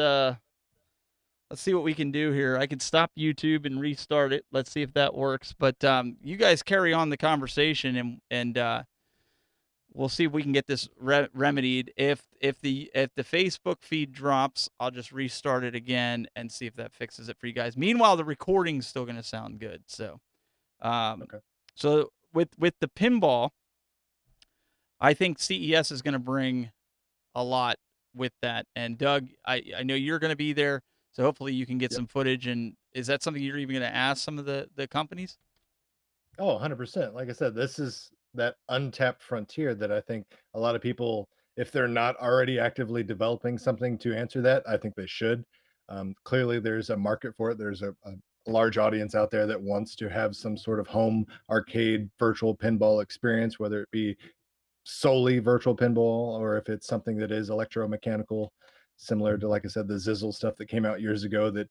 see what we can do here. I could stop YouTube and restart it. Let's see if that works. But you guys carry on the conversation, and we'll see if we can get this remedied. If the Facebook feed drops, I'll just restart it again and see if that fixes it for you guys. Meanwhile, the recording's still going to sound good. So, Okay. So with the pinball, I think CES is going to bring a lot with that. And Doug, I know you're going to be there, so hopefully you can get Yep. some footage. And is that something you're even going to ask some of the companies? Oh, 100%. Like I said, this is that untapped frontier that I think a lot of people, if they're not already actively developing something to answer that, I think they should. Clearly, there's a market for it. There's a large audience out there that wants to have some sort of home arcade virtual pinball experience, whether it be solely virtual pinball or if it's something that is electromechanical, similar to, like I said, the Zizzle stuff that came out years ago that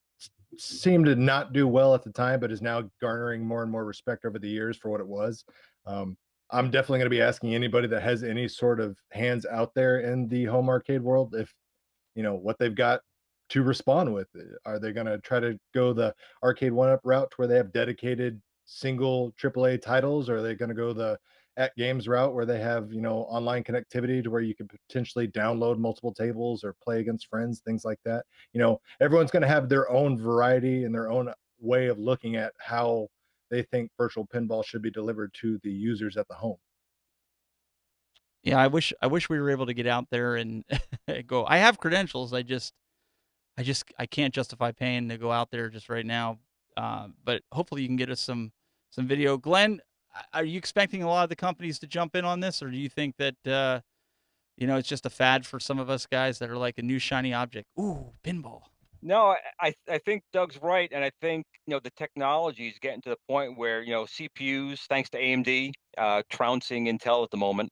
seemed to not do well at the time, but is now garnering more and more respect over the years for what it was. Um, I'm definitely going to be asking anybody that has any sort of hands out there in the home arcade world if what they've got to respond with. Are they going to try to go the arcade one up route where they have dedicated single AAA titles, or are they going to go the at games route where they have online connectivity to where you could potentially download multiple tables or play against friends, things like that? Everyone's going to have their own variety and their own way of looking at how they think virtual pinball should be delivered to the users at the home. Yeah, I wish we were able to get out there and go. I have credentials. I can't justify paying to go out there just right now. But hopefully you can get us some video. Glenn, are you expecting a lot of the companies to jump in on this, or do you think that it's just a fad for some of us guys that are like a new shiny object? Ooh, pinball. No, I think Doug's right, and I think the technology is getting to the point where CPUs, thanks to AMD, trouncing Intel at the moment,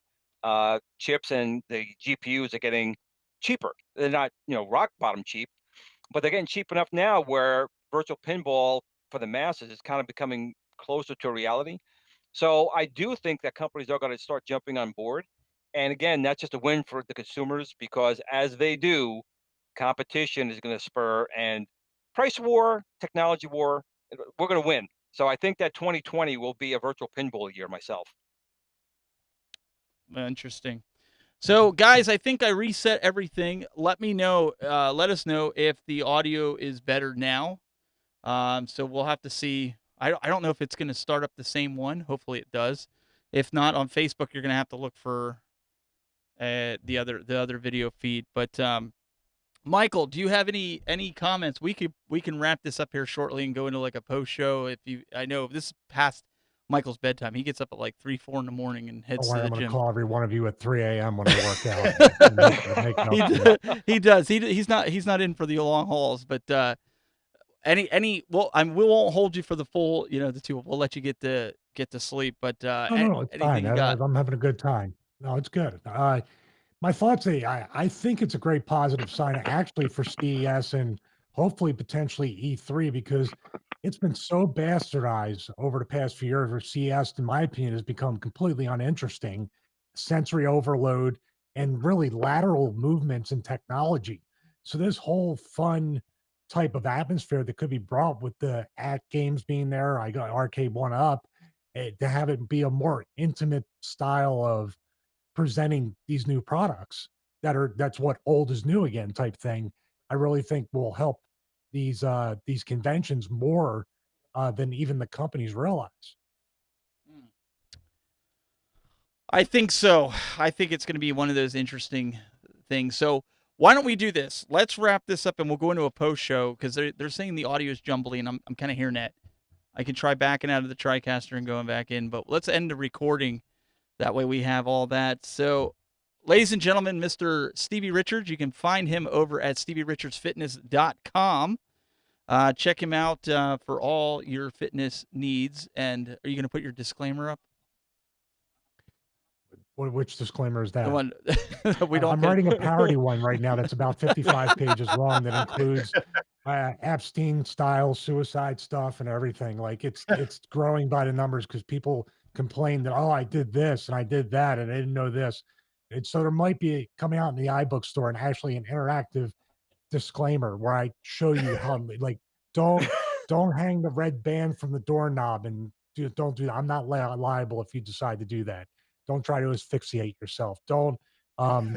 chips and the GPUs are getting cheaper. They're not rock bottom cheap, but they're getting cheap enough now where virtual pinball for the masses is kind of becoming closer to reality. So I do think that companies are going to start jumping on board, and again, that's just a win for the consumers because as they do, competition is going to spur and price war, technology war. We're going to win. So I think that 2020 will be a virtual pinball year myself. Interesting. So, guys, I think I reset everything. Let me know. Let us know if the audio is better now. So we'll have to see. I don't know if it's going to start up the same one. Hopefully, it does. If not, on Facebook, you're going to have to look for the other video feed. But Michael, do you have any comments? We can wrap this up here shortly and go into like a post show. I know this is past Michael's bedtime. He gets up at like 3-4 in the morning and Don't heads worry, to the I'm going to gym. call every one of you at 3 a.m. when I work out. Make up for it. He does. He's not in for the long hauls, but we won't hold you for the full, the 2. We'll let you get to sleep, but No, it's anything fine. you got? I'm having a good time. No, it's good. My thoughts, I think it's a great positive sign actually for CES and hopefully potentially E3 because it's been so bastardized over the past few years where CES, in my opinion, has become completely uninteresting, sensory overload, and really lateral movements in technology. So this whole fun type of atmosphere that could be brought with the at games being there, I got Arcade One Up, to have it be a more intimate style of presenting these new products that's what old is new again type thing. I really think will help these conventions more than even the companies realize. I think so. I think it's going to be one of those interesting things. So why don't we do this? Let's wrap this up and we'll go into a post show because they're saying the audio is jumbly and I'm kind of hearing that. I can try backing out of the TriCaster and going back in, but let's end the recording. That way we have all that. So, ladies and gentlemen, Mr. Stevie Richards, you can find him over at StevieRichardsFitness.com. Check him out for all your fitness needs. And are you going to put your disclaimer up? Which disclaimer is that? The one we don't. I'm writing a parody one right now that's about 55 pages long that includes Epstein style suicide stuff and everything. Like it's growing by the numbers because people complain that, I did this and I did that and I didn't know this. And so there might be coming out in the iBook store and actually an interactive disclaimer where I show you how like don't hang the red band from the doorknob and don't do that. I'm not liable if you decide to do that. Don't try to asphyxiate yourself. Don't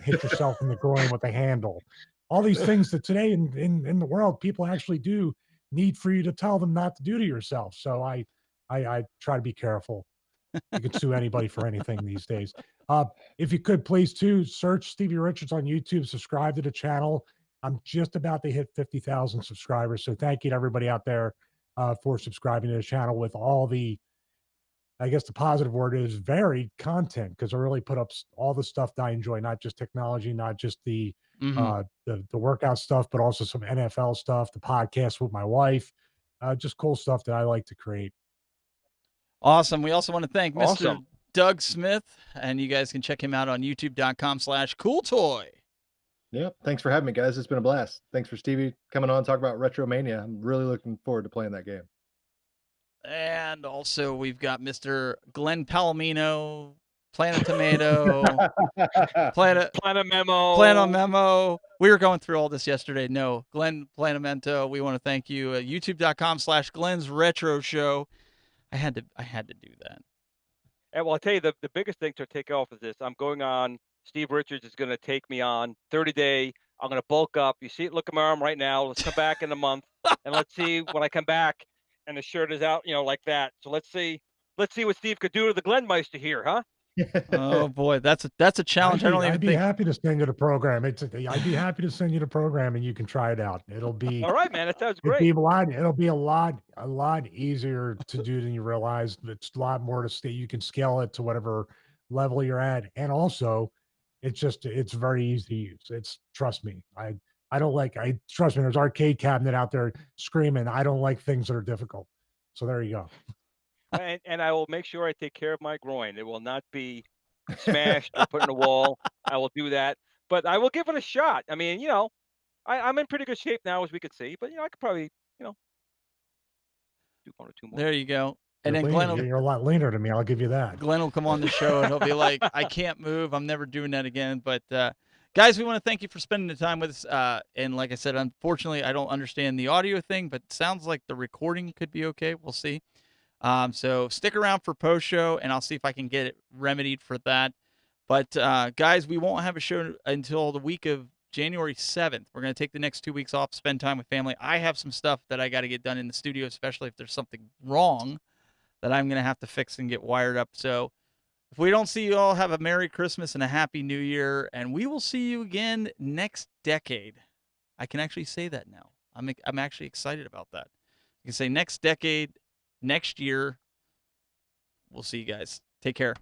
hit yourself in the groin with a handle. All these things that today in the world people actually do need for you to tell them not to do to yourself. So I try to be careful. You can sue anybody for anything these days. If you could please too search Stevie Richards on YouTube, subscribe to the channel. I'm just about to hit 50,000 subscribers. So thank you to everybody out there for subscribing to the channel with all the, I guess the positive word is varied content, because I really put up all the stuff that I enjoy, not just technology, not just the workout stuff, but also some NFL stuff, the podcast with my wife, just cool stuff that I like to create. Awesome. We also want to thank Mr. Awesome. Doug Smith, and you guys can check him out on youtube.com/cooltoy. Yep. Thanks for having me, guys. It's been a blast. Thanks for Stevie coming on and talk about Retro Mania. I'm really looking forward to playing that game. And also we've got Mr. Glenn Palomino, Planet Tomato, Planet Memo. We were going through all this yesterday. No, Glenn Planamento, we want to thank you. youtube.com/Glenn's Retro Show. I had to do that. And well, I'll tell you, the biggest thing to take off is this. I'm going on. Steve Richards is going to take me on 30-day. I'm going to bulk up. You see it, look at my arm right now. Let's come back in a month, and let's see when I come back and the shirt is out, like that. So let's see what Steve could do to the Glenmeister here, huh? Oh boy, that's a challenge. I'd be happy to send you the program. I'd be happy to send you the program, and you can try it out. It'll be all right, man. That sounds great. It'll be a lot easier to do than you realize. It's a lot more to stay. You can scale it to whatever level you're at, and also, it's very easy to use. Trust me. Trust me. There's arcade cabinet out there screaming. I don't like things that are difficult. So there you go. And I will make sure I take care of my groin. It will not be smashed or put in a wall. I will do that, but I will give it a shot. I mean, I'm in pretty good shape now, as we could see, but I could probably, do 1 or 2 more. There you go. And then Glenn you're a lot leaner than me. I'll give you that. Glenn will come on the show and he'll be like, I can't move. I'm never doing that again. But guys, we want to thank you for spending the time with us. And like I said, unfortunately, I don't understand the audio thing, but it sounds like the recording could be okay. We'll see. So stick around for post show, and I'll see if I can get it remedied for that. But guys, we won't have a show until the week of January 7th. We're going to take the next 2 weeks off, spend time with family. I have some stuff that I got to get done in the studio, especially if there's something wrong that I'm going to have to fix and get wired up. So if we don't see you all, have a Merry Christmas and a Happy New Year, and we will see you again next decade. I can actually say that now. I'm actually excited about that. You can say next decade, next year. We'll see you guys. Take care.